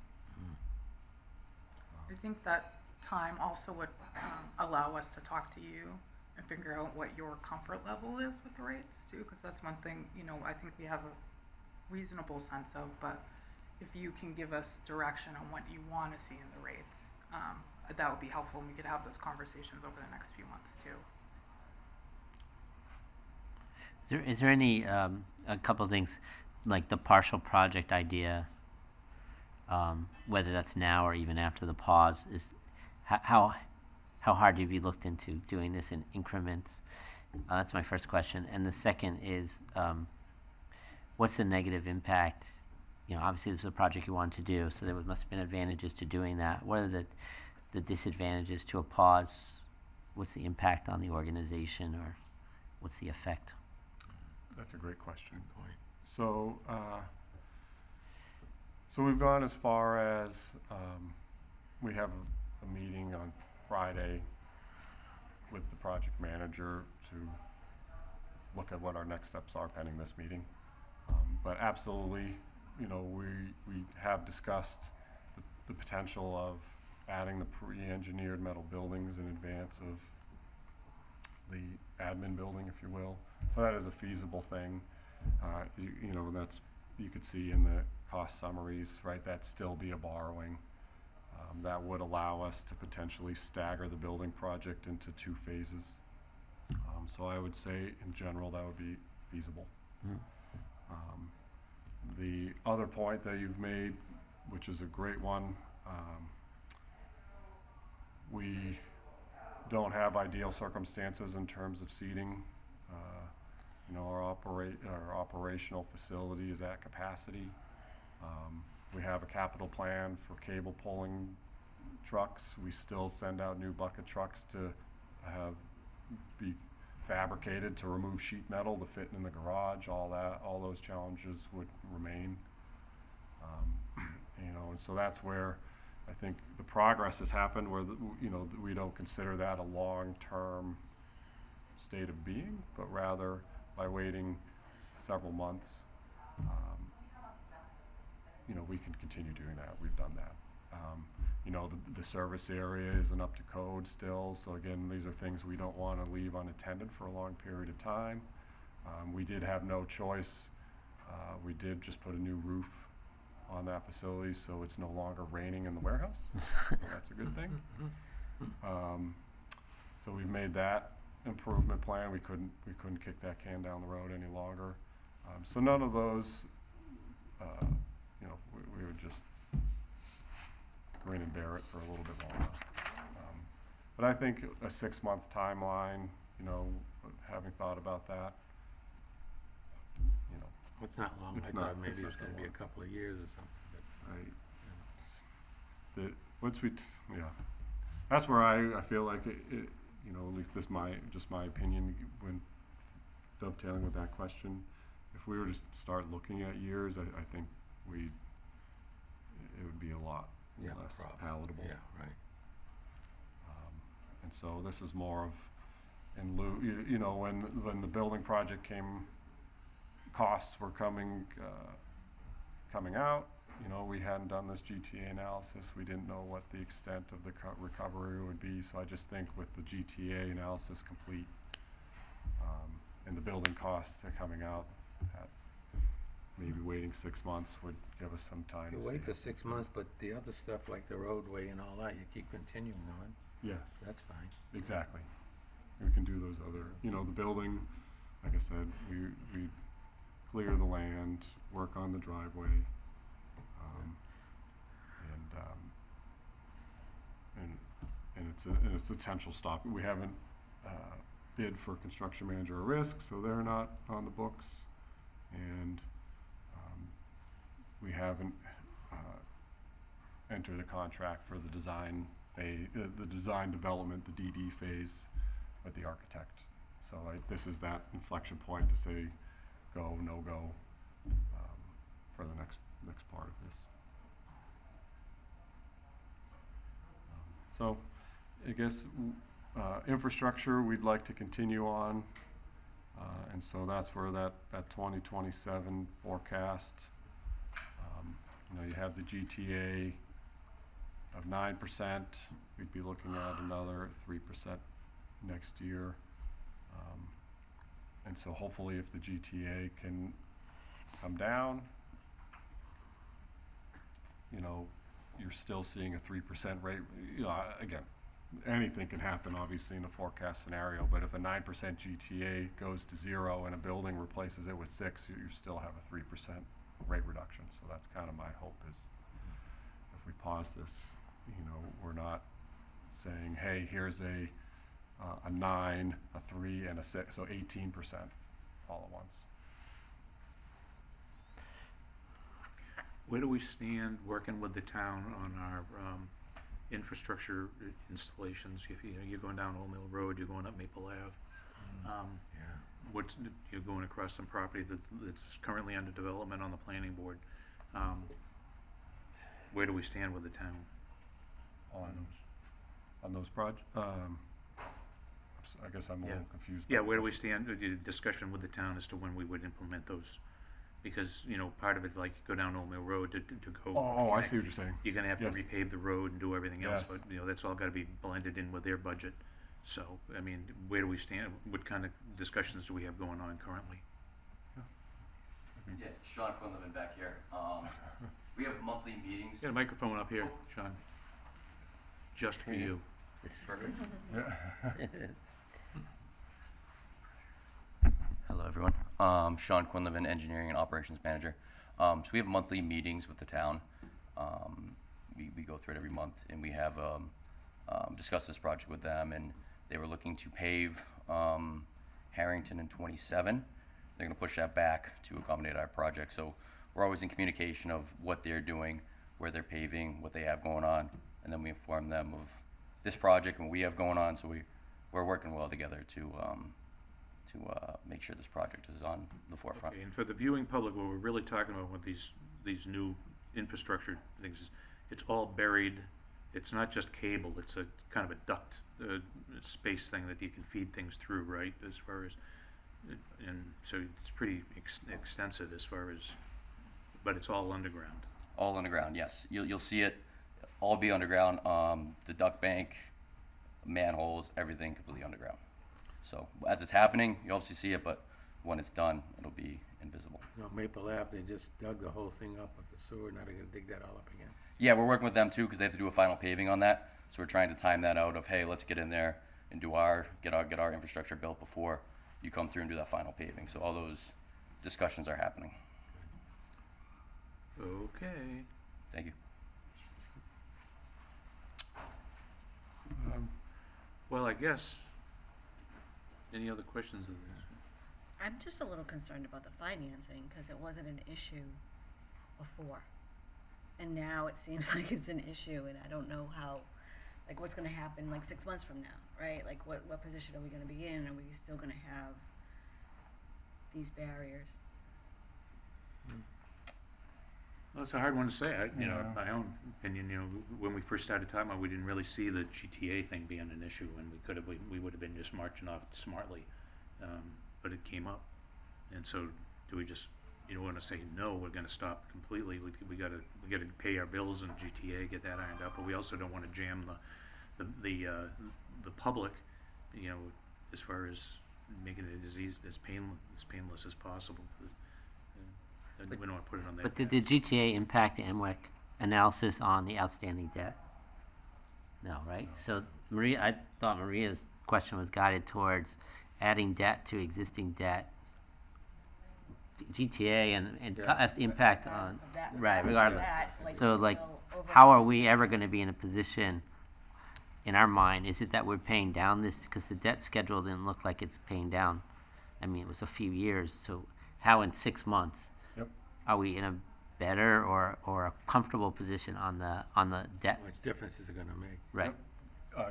I think that time also would allow us to talk to you and figure out what your comfort level is with the rates too, because that's one thing, you know, I think we have a reasonable sense of, but if you can give us direction on what you want to see in the rates, that would be helpful, and we could have those conversations over the next few months too. Is there any, a couple of things, like the partial project idea, whether that's now or even after the pause, is how hard have you looked into doing this in increments? That's my first question. And the second is, what's the negative impact? You know, obviously this is a project you wanted to do, so there must have been advantages to doing that. What are the disadvantages to a pause? What's the impact on the organization, or what's the effect? That's a great question. So, so we've gone as far as we have a meeting on Friday with the project manager to look at what our next steps are pending this meeting. But absolutely, you know, we have discussed the potential of adding the pre-engineered metal buildings in advance of the admin building, if you will. So that is a feasible thing. You know, that's, you could see in the cost summaries, right? That'd still be a borrowing. That would allow us to potentially stagger the building project into 2 phases. So I would say, in general, that would be feasible. The other point that you've made, which is a great one, we don't have ideal circumstances in terms of seating. You know, our operational facility is at capacity. We have a capital plan for cable pulling trucks. We still send out new bucket trucks to be fabricated to remove sheet metal to fit in the garage. All those challenges would remain. You know, and so that's where I think the progress has happened, where you know, we don't consider that a long-term state of being, but rather by waiting several months, you know, we can continue doing that. We've done that. You know, the service area isn't up to code still, so again, these are things we don't want to leave unattended for a long period of time. We did have no choice. We did just put a new roof on that facility, so it's no longer raining in the warehouse. So that's a good thing. So we've made that improvement plan. We couldn't kick that can down the road any longer. So none of those grin and bear it for a little bit longer. But I think a 6-month timeline, you know, having thought about that, you know, It's not long. It's I not- thought maybe it's it not was gonna that be a long. couple of years or something, but, once we, yeah, that's where I feel like it, you know, at least this just my opinion, when dovetailing with that question, if we were to start looking at years, I think it would be a lot yeah, less probably. palatable. Yeah, right. And so this is more of in lieu, you know, when the building project costs were coming out, you know, we hadn't done this GTA analysis. We didn't know what the extent of the recovery would be. So I just think with the GTA analysis complete, and the building costs are coming out, that maybe waiting 6 months would give us some time You to wait see for it. 6 months, but the other stuff like the roadway and all that, you keep continuing on. Yes. That's fine. Exactly. We can do those other, you know, the building, like I said, we clear the land, work on the driveway, and it's a potential stop. We haven't bid for construction manager or risk, so they're not on the books, and we haven't entered a contract for the design phase, the design development, the DD phase with the architect. So this is that inflection point to say go, no go, for the next part of this. So I guess infrastructure we'd like to continue on, and so that's where that 2027 forecast, you know, you have the GTA of 9%, we'd be looking at another 3% next year. And so hopefully if the GTA can come down, you know, you're still seeing a 3% rate. You know, again, anything can happen obviously in a forecast scenario, but if a 9% GTA goes to 0 and a building replaces it with 6, you still have a 3% rate reduction. So that's kind of my hope is if we pause this, you know, we're not saying, hey, here's a 9, a 3, and a 6, so 18% all at once. Where do we stand working with the town on our infrastructure installations? If you're going down Old Mill Road, you're going up Maple Ave. Yeah. You're going across some property that's currently under development on the planning board. Where do we stand with the town? On those projects, I guess I'm a little confused. Yeah, where do we stand, the discussion with the town as to when we would implement those? Because, you know, part of it, like, go down Old Mill Road to go. Oh, I see what you're saying. You're gonna have to Yes. repave the road and do everything else, Yes. but, you know, that's all gotta be blended in with their budget. So, I mean, where do we stand, what kind of discussions do we have going on currently? Yeah, Sean Quinlivan back here. We have monthly meetings. Get a microphone up here, Sean. Just for you. Perfect. Hello, everyone. Sean Quinlivan, Engineering and Operations Manager. So we have monthly meetings with the town. We go through it every month, and we have discussed this project with them, and they were looking to pave Harrington in 27. They're going to push that back to accommodate our project. So we're always in communication of what they're doing, where they're paving, what they have going on, and then we inform them of this project and what we have going on. So we're working well together to make sure this project is on the forefront. Okay, and for the viewing public, what we're really talking about with these new infrastructure things, it's all buried. It's not just cable, it's a kind of a duct, space thing that you can feed things through, right, as far as, and so it's pretty extensive as far as, but it's all underground. All underground, yes. You'll see it all be underground. The duct bank, manholes, everything completely underground. So as it's happening, you obviously see it, but when it's done, it'll be invisible. No, Maple Ave, they just dug the whole thing up with the sewer, now they're gonna dig that all up again. Yeah, we're working with them too because they have to do a final paving on that. So we're trying to time that out of, hey, let's get in there and get our infrastructure built before you come through and do that final paving. So all those discussions are happening. Okay. Thank you. Well, I guess, any other questions of this? I'm just a little concerned about the financing, cause it wasn't an issue before. And now it seems like it's an issue, and I don't know how, like, what's gonna happen, like, 6 months from now, right? Like, what position are we gonna be in? Are we still gonna have these barriers? Well, it's a hard one to say. You know, Yeah. my own opinion, you know, when we first started talking about, it, we didn't really see the GTA thing being an issue, and we would have been just marching off smartly. But it came up. And so, do we just, you don't wanna say, no, we're gonna stop completely. We gotta pay our bills and GTA, get that ironed out, but we also don't wanna jam the public, you know, as far as making it as painless as possible. And we don't wanna put it on that. But did the GTA impact the MWEC analysis on the outstanding debt? No, right? So Maria, I thought Maria's question was guided towards adding debt to existing debt. GTA and has the impact on, Regardless of that- right, regardless of regardless. that, like, So we're like, still over- how are we ever gonna be in a position, in our mind, is it that we're paying down this, because the debt schedule didn't look like it's paying down. I mean, it was a few years, so how in 6 months? Yep. Are we in a better or a comfortable position on the debt? How much difference is it gonna make? Right.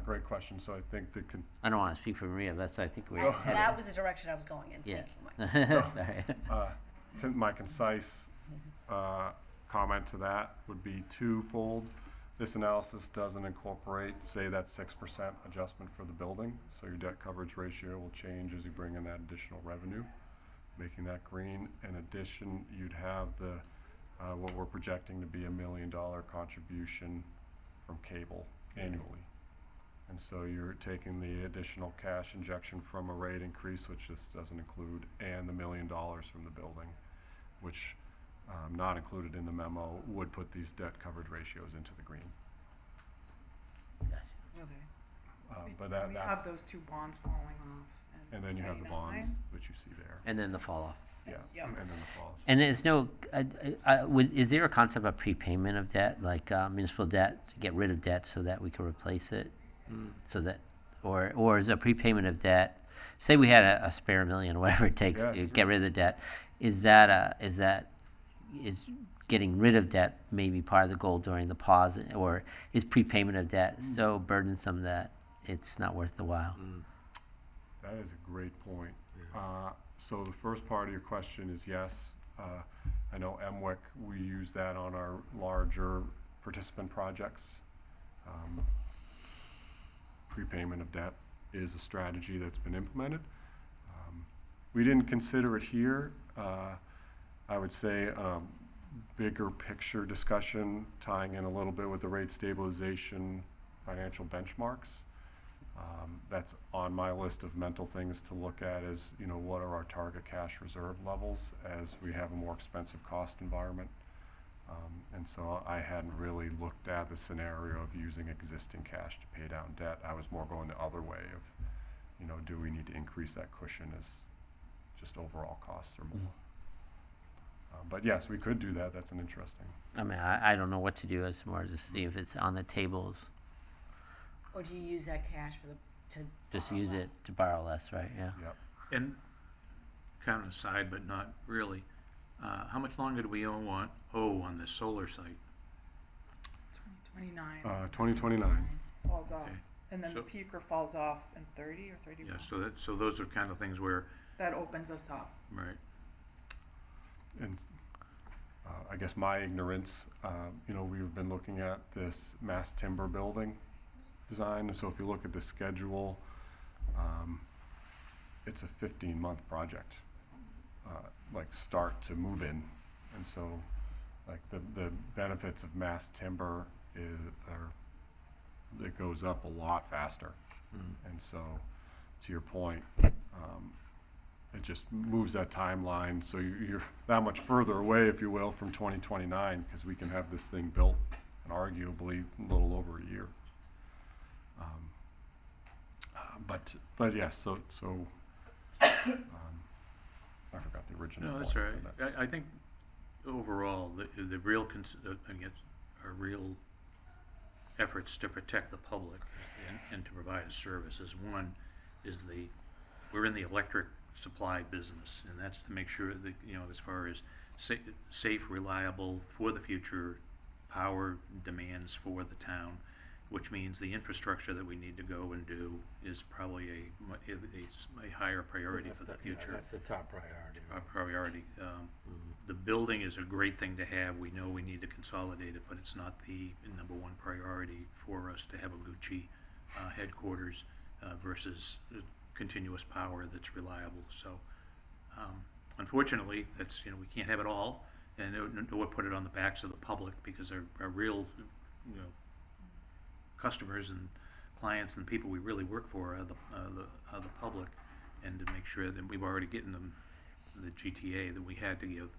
Great question. So I think I don't wanna speak for Maria, but that's, I think we're That was the direction I was going in, Yeah. thank you, Mike. Sorry. my concise comment to that would be twofold. This analysis doesn't incorporate, say, that 6% adjustment for the building, so your debt coverage ratio will change as you bring in that additional revenue, making that green. In addition, you'd have the what we're projecting to be $1 million contribution from cable annually. And so you're taking the additional cash injection from a rate increase, which this doesn't include, and the $1 million from the building, which, not included in the memo, would put these debt coverage ratios into the green. Okay. But And we have that's, those two bonds falling off. in and then you have the 29. bonds, which you see there. And then the fall off. Yeah, Yep. and then the falls. And there's no, is there a concept of prepayment of debt, like municipal debt, to get rid of debt so that we can replace it? So that, or is a prepayment of debt, say we had a spare million, whatever it takes Yeah, to sure. get rid of the debt, is getting rid of debt maybe part of the goal during the pause, or is prepayment of debt so burdensome that it's not worth the while? That is a great point. So the first part of your question is yes. I know MWIC, we use that on our larger participant projects. Prepayment of debt is a strategy that's been implemented. We didn't consider it here. I would say bigger picture discussion, tying in a little bit with the rate stabilization financial benchmarks. That's on my list of mental things to look at is, you know, what are our target cash reserve levels as we have a more expensive cost environment. And so I hadn't really looked at the scenario of using existing cash to pay down debt. I was more going the other way of, you know, do we need to increase that cushion as just overall costs are more? But yes, we could do that. That's an interesting. I mean, I don't know what to do, it's more to see if it's on the tables, Or do you use that cash to just borrow use it less? to borrow less, right, yeah. Yep. And kind of aside, but not really, how much longer do we owe on this solar site? 2029 2029. falls off. Okay. And then the So- peaker falls off in 30 or 31. Yeah, so those are kind of things where, That opens us up. right, And I guess my ignorance, you know, we've been looking at this mass timber building design. So if you look at the schedule, it's a 15-month project, like start to move in. And so like the benefits of mass timber it goes up a lot faster. And so to your point, it just moves that timeline, so you're that much further away, if you will, from 2029, because we can have this thing built in arguably a little over a year. But yes, so I forgot the original no, that's point, all but right. I think overall, the real, I guess, our real efforts to protect the public and to provide a service is one, is we're in the electric supply business, and that's to make sure that, as far as safe, reliable, for the future power demands for the town, which means the infrastructure that we need to go and do is probably a higher priority for the future. That's the top priority. Priority. The building is a great thing to have. We know we need to consolidate it, but it's not the number one priority for us to have a Gucci headquarters versus continuous power that's reliable. So, unfortunately, that's, we can't have it all, and we'll put it on the backs of the public, because our real, customers and clients and people we really work for are the public, and to make sure that we've already given them the GTA that we had to give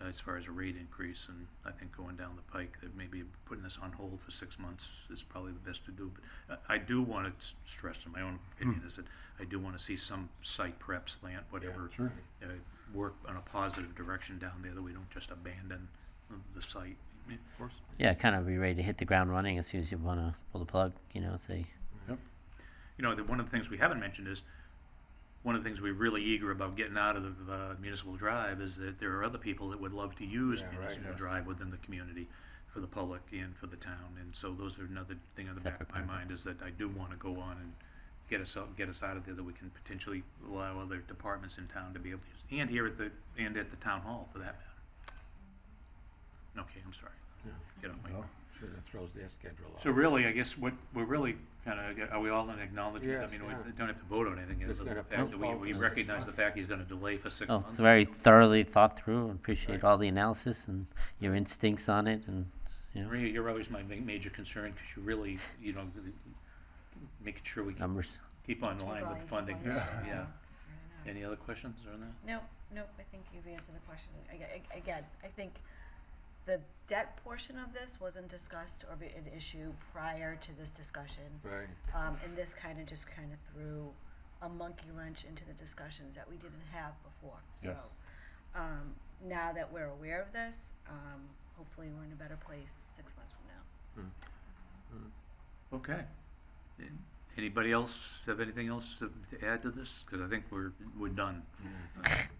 as far as a rate increase, and I think going down the pike that maybe putting this on hold for 6 months is probably the best to do. But I do want to stress, in my own opinion, is that I do want to see some site prep, slant, whatever, Sure. Work in a positive direction down there, that we don't just abandon the site. Of course. Yeah, kind of be ready to hit the ground running as soon as you want to pull the plug, say. One of the things we haven't mentioned is, one of the things we're really eager about getting out of the Municipal Drive is that there are other people that would love to use Municipal Drive within the community for the public and for the town. And so those are another thing in the back of my mind, is that I do want to go on and get us out of there, that we can potentially allow other departments in town to be able to use, and here at the town hall for that matter. Okay, I'm sorry. Yeah. Get off my. Well, sure, that throws their schedule off. So really, I guess what we're really kind of, are we all in acknowledgement? Yes, I mean, yeah. we don't have to vote on anything. Just Other than gotta the fact that postpone we for 6 recognize the months. fact he's going to delay for 6 Oh, months. it's very thoroughly thought through. Appreciate Right. all the analysis and your instincts on it, and Maria, you're always my major concern, because you really, making sure we numbers. keep on line with funding. Yeah. Yeah. Any other questions on that? No, I think you've answered the question. Again, I think the debt portion of this wasn't discussed or an issue prior to this discussion. Right. And this kind of threw a monkey wrench into the discussions that we didn't have before. So, Yes. now that we're aware of this, hopefully we're in a better place 6 months from now. Okay. Anybody else have anything else to add to this? Because I think we're done.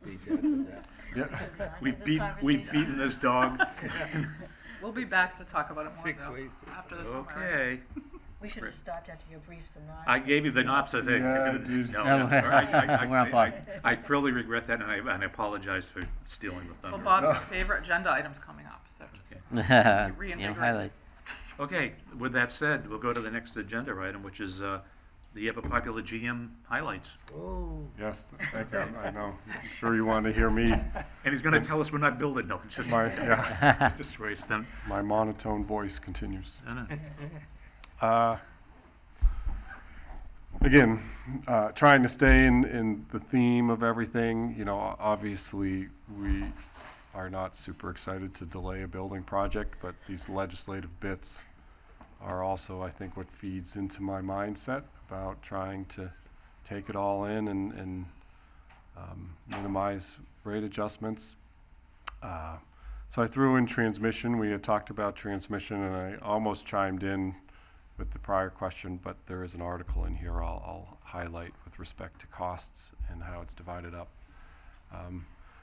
Beat that with that. Yeah. Exhausted this We've conversation. beaten this dog. We'll be back to talk about it more 6 though, ways to after the summer. Okay. We should have stopped after your brief synopsis. I gave you the synopsis. Hey, Yeah, no, dude. I'm sorry. We're on par. I truly regret that, and I apologize for stealing the thunder. Well, Bob, your favorite agenda item's coming up, so just. Reinvigorate. Highlight. Okay, with that said, we'll go to the next agenda item, which is the ever-popular GM highlights. Oh, Yes, thank you. I know. I'm sure you wanted to hear me. And he's going to tell us we're not building, no, it's just My disgrace them. my monotone voice continues. No, no. Again, trying to stay in the theme of everything. Obviously, we are not super excited to delay a building project, but these legislative bits are also, I think, what feeds into my mindset about trying to take it all in and minimize rate adjustments. So I threw in transmission. We had talked about transmission, and I almost chimed in with the prior question, but there is an article in here I'll highlight with respect to costs and how it's divided up.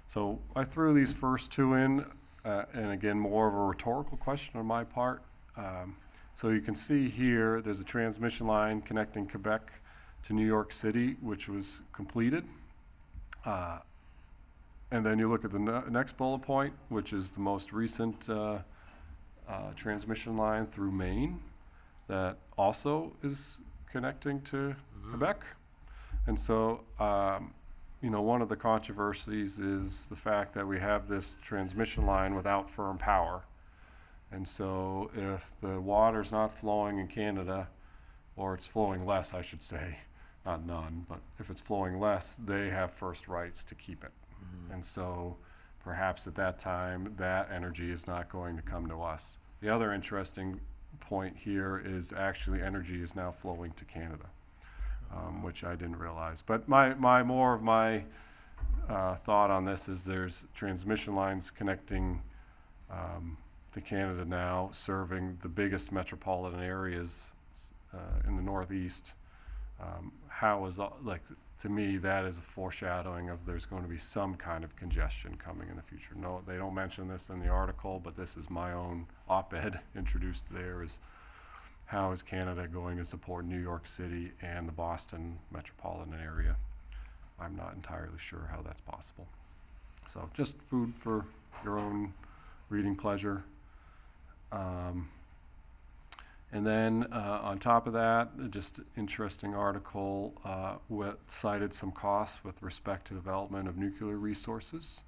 So I threw these first two in, and again, more of a rhetorical question on my part. So you can see here, there's a transmission line connecting Quebec to New York City, which was completed. And then you look at the next bullet point, which is the most recent transmission line through Maine that also is connecting to Quebec. And so, one of the controversies is the fact that we have this transmission line without firm power. And so if the water's not flowing in Canada, or it's flowing less, I should say, not none, but if it's flowing less, they have first rights to keep it. And so perhaps at that time, that energy is not going to come to us. The other interesting point here is actually energy is now flowing to Canada, which I didn't realize. But more of my thought on this is there's transmission lines connecting to Canada now, serving the biggest metropolitan areas in the Northeast. How is, like, to me, that is a foreshadowing of there's going to be some kind of congestion coming in the future. No, they don't mention this in the article, but this is my own op-ed introduced there, is how is Canada going to support New York City and the Boston metropolitan area? I'm not entirely sure how that's possible. So just food for your own reading pleasure. And then on top of that, just interesting article cited some costs with respect to development of nuclear resources.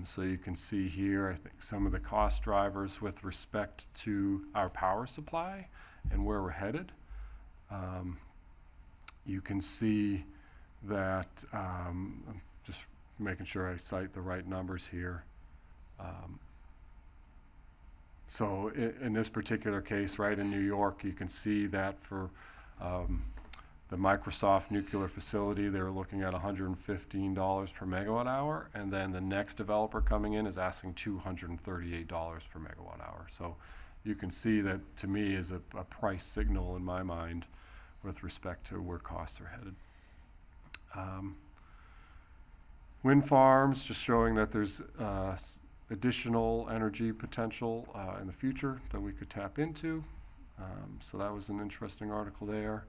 So you can see here, I think, some of the cost drivers with respect to our power supply and where we're headed. You can see that, I'm just making sure I cite the right numbers here. So in this particular case, right in New York, you can see that for the Microsoft nuclear facility, they were looking at $115 per megawatt hour, and then the next developer coming in is asking $238 per megawatt hour. So you can see that, to me, is a price signal in my mind with respect to where costs are headed. Wind farms, just showing that there's additional energy potential in the future that we could tap into. So that was an interesting article there.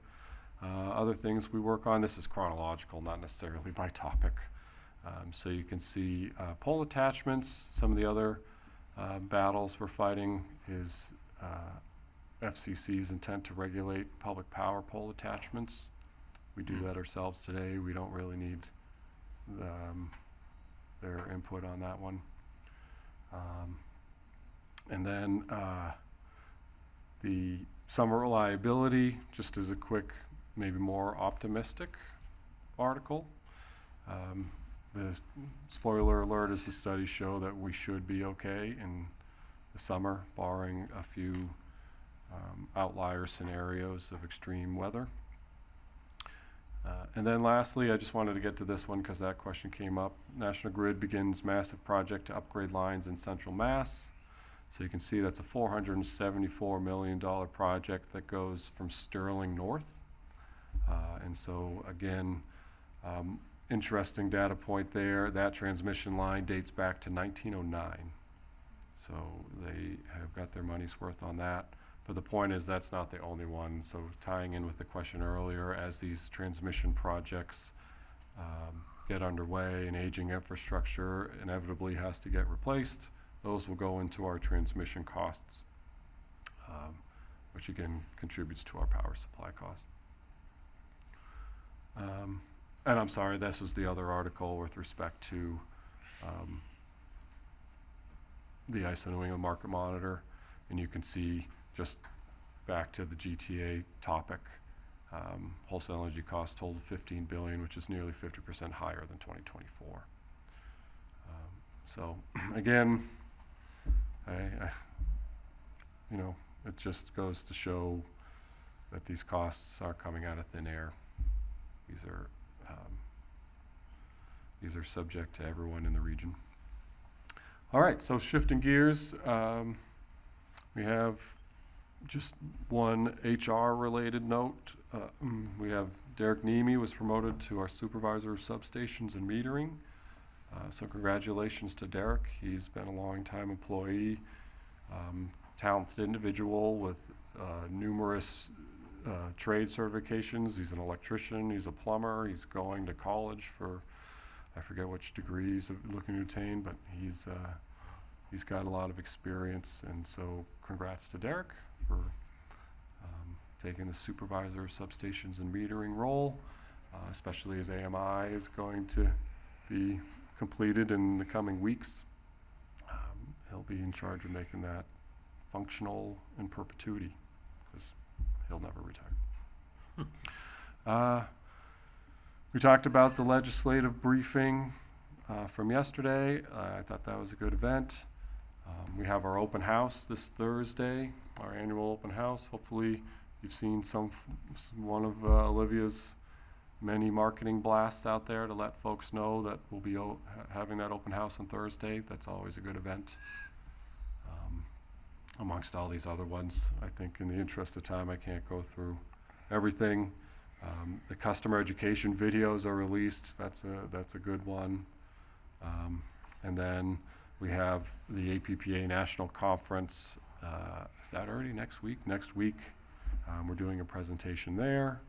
Other things we work on, this is chronological, not necessarily by topic. So you can see pole attachments. Some of the other battles we're fighting is FCC's intent to regulate public power pole attachments. We do that ourselves today. We don't really need their input on that one. And then the summer reliability, just as a quick, maybe more optimistic article. The spoiler alert is the studies show that we should be okay in the summer, barring a few outlier scenarios of extreme weather. And then lastly, I just wanted to get to this one because that question came up. National Grid begins massive project to upgrade lines in central Mass. So you can see that's a $474 million project that goes from Sterling north. And so again, interesting data point there. That transmission line dates back to 1909. So they have got their money's worth on that. But the point is, that's not the only one. So tying in with the question earlier, as these transmission projects get underway and aging infrastructure inevitably has to get replaced, those will go into our transmission costs, which again contributes to our power supply cost. And I'm sorry, this was the other article with respect to the ISO New England Market Monitor, and you can see, just back to the GTA topic, wholesale energy costs totaled $15 billion, which is nearly 50% higher than 2024. So again, you know, it just goes to show that these costs are coming out of thin air. These are subject to everyone in the region. All right, so shifting gears, we have just one HR-related note. We have Derek Nemi was promoted to our supervisor of substations and metering. So congratulations to Derek. He's been a long-time employee, talented individual with numerous trade certifications. He's an electrician, he's a plumber, he's going to college for, I forget which degree he's looking to attain, but he's got a lot of experience, and so congrats to Derek for taking the supervisor of substations and metering role, especially as AMI is going to be completed in the coming weeks. He'll be in charge of making that functional in perpetuity, because he'll never retire. We talked about the legislative briefing from yesterday. I thought that was a good event. We have our open house this Thursday, our annual open house. Hopefully you've seen one of Olivia's many marketing blasts out there to let folks know that we'll be having that open house on Thursday. That's always a good event. amongst all these other ones. I think in the interest of time, I can't go through everything. The customer education videos are released. That's a good one. And then we have the APPA National Conference. Is that already next week? Next week, we're doing a presentation there.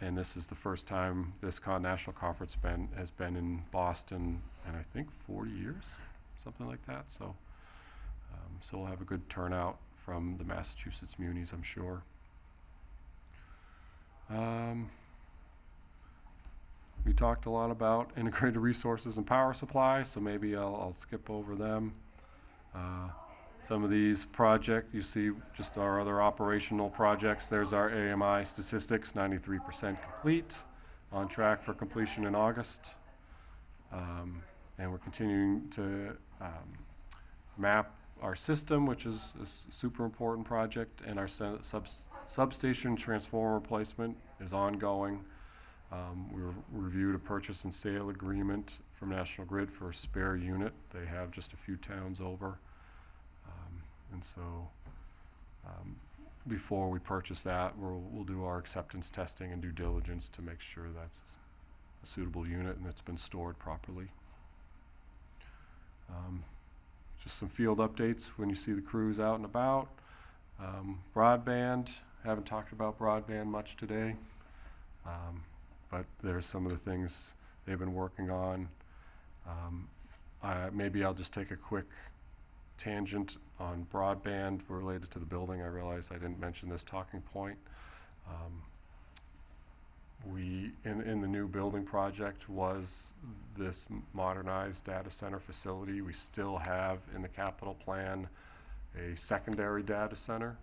And this is the first time this national conference has been in Boston in, I think, 40 years, something like that. So, so we'll have a good turnout from the Massachusetts munis, I'm sure. We talked a lot about integrated resources and power supply, so maybe I'll skip over them. Some of these projects, you see just our other operational projects. There's our AMI statistics, 93% complete, on track for completion in August. And we're continuing to map our system, which is a super important project, and our substation transformer replacement is ongoing. We reviewed a purchase and sale agreement from National Grid for a spare unit. They have just a few towns over. And so before we purchase that, we'll do our acceptance testing and due diligence to make sure that's a suitable unit and it's been stored properly. Just some field updates when you see the crews out and about. Broadband, haven't talked about broadband much today, but there's some of the things they've been working on. Maybe I'll just take a quick tangent on broadband related to the building. I realize I didn't mention this talking point. We, in the new building project, was this modernized data center facility. We still have in the capital plan a secondary data center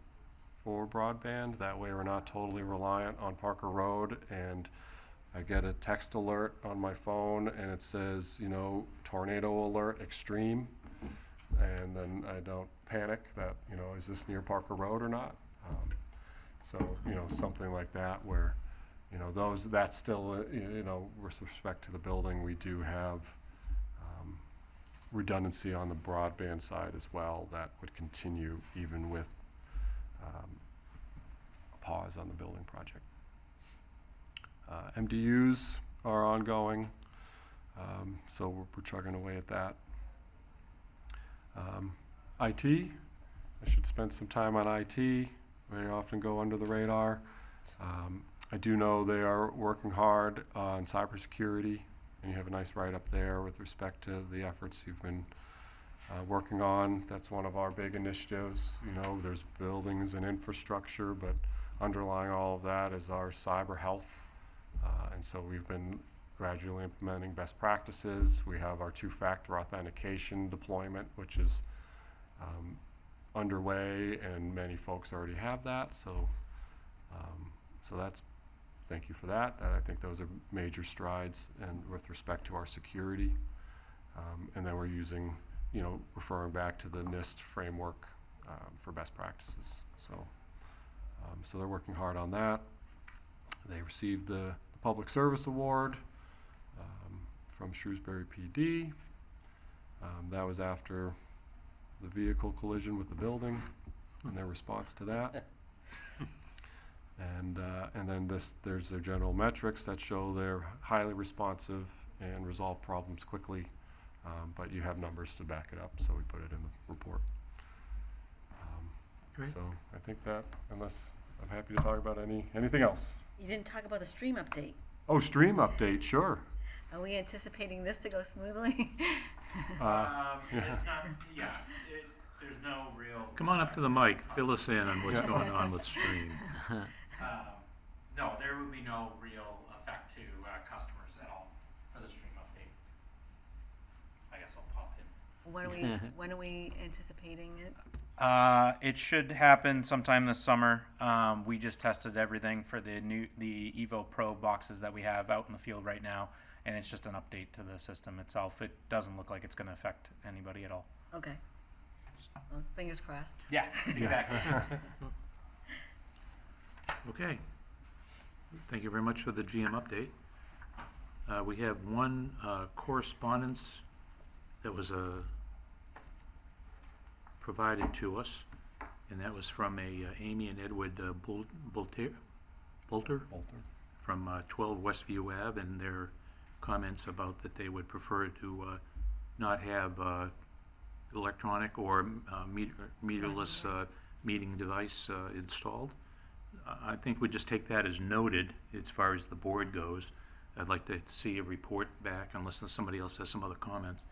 for broadband. That way we're not totally reliant on Parker Road, and I get a text alert on my phone and it says, you know, tornado alert extreme, and then I don't panic that, you know, is this near Parker Road or not? So, you know, something like that where, you know, that's still, you know, with respect to the building, we do have redundancy on the broadband side as well that would continue even with a pause on the building project. MDUs are ongoing, so we're chugging away at that. IT, I should spend some time on IT. Very often go under the radar. I do know they are working hard on cybersecurity, and you have a nice write-up there with respect to the efforts you've been working on. That's one of our big initiatives. You know, there's buildings and infrastructure, but underlying all of that is our cyber health. And so we've been gradually implementing best practices. We have our two-factor authentication deployment, which is underway, and many folks already have that. So, so that's, thank you for that. I think those are major strides, and with respect to our security. And then we're using, you know, referring back to the NIST framework for best practices. So, so they're working hard on that. They received the Public Service Award from Shrewsbury PD. That was after the vehicle collision with the building and their response to that. And then there's their general metrics that show they're highly responsive and resolve problems quickly, but you have numbers to back it up, so we put it in the report. Great. So I think that, unless I'm happy to talk about anything else. You didn't talk about the stream update. Oh, stream update, sure. Are we anticipating this to go smoothly? It's not, there's no real. Come on up to the mic, fill us in on what's going on with Stream. No, there would be no real effect to customers at all for the stream update. I guess I'll pop in. When are we anticipating it? It should happen sometime this summer. We just tested everything for the Evo Pro boxes that we have out in the field right now, and it's just an update to the system itself. It doesn't look like it's going to affect anybody at all. Okay. Well, fingers crossed. Yeah, exactly. Okay. Thank you very much for the GM update. We have one correspondence that was provided to us, and that was from Amy and Edward Bolter from 12 Westview Ave, and their comments about that they would prefer to not have electronic or meterless meeting device installed. I think we just take that as noted as far as the board goes. I'd like to see a report back, unless somebody else has some other comments,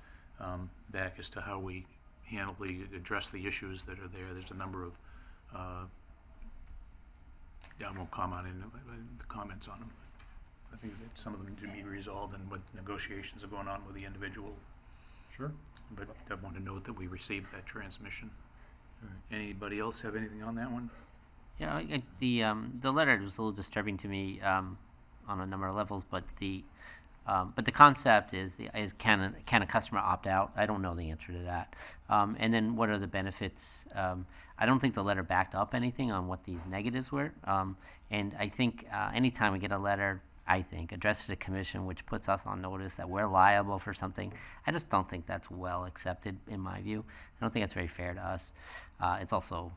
back as to how we address the issues that are there. There's a number of, I won't comment on the comments on them. I think that some of them need to be resolved and what negotiations are going on with the individual. Sure. But I want to note that we received that transmission. Anybody else have anything on that one? Yeah, the letter was a little disturbing to me on a number of levels, but the concept is can a customer opt out? I don't know the answer to that. And then what are the benefits? I don't think the letter backed up anything on what these negatives were. And I think anytime we get a letter, addressed to the commission, which puts us on notice that we're liable for something, I just don't think that's well accepted in my view. I don't think that's very fair to us. It's also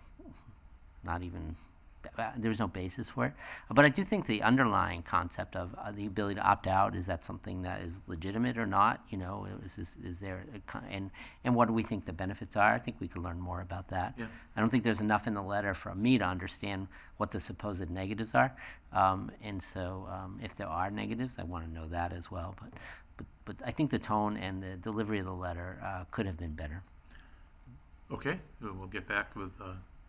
not even, there's no basis for it. But I do think the underlying concept of the ability to opt out, is that something that is legitimate or not? You know, is there, and what do we think the benefits are? I think we could learn more about that. Yeah. I don't think there's enough in the letter for me to understand what the supposed negatives are. And so if there are negatives, I want to know that as well. But I think the tone and the delivery of the letter could have been better. Okay, we'll get back with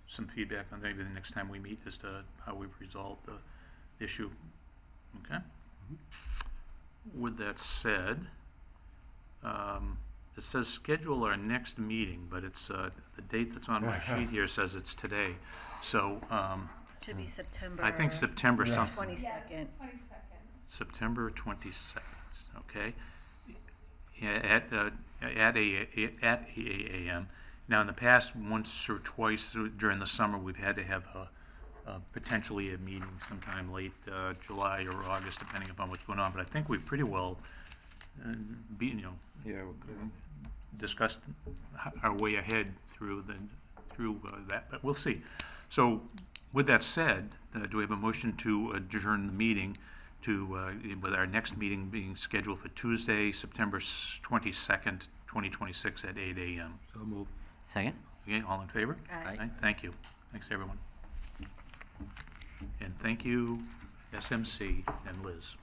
some feedback on maybe the next time we meet as to how we've resolved the issue. Okay? With that said, it says schedule our next meeting, but it's the date that's on my sheet here says it's today. So Should be September. I think September something. 22nd. September 22nd, okay? At 8 a.m. Now, in the past, once or twice during the summer, we've had to have potentially a meeting sometime late July or August, depending upon what's going on. But I think we've pretty well discussed our way ahead through that. But we'll see. So, with that said, do we have a motion to adjourn the meeting with our next meeting being scheduled for Tuesday, September 22nd, 2026 at 8 a.m.? So moved. Second? Okay, all in favor? Aye. Thank you. Thanks, everyone. And thank you, SMC and Liz.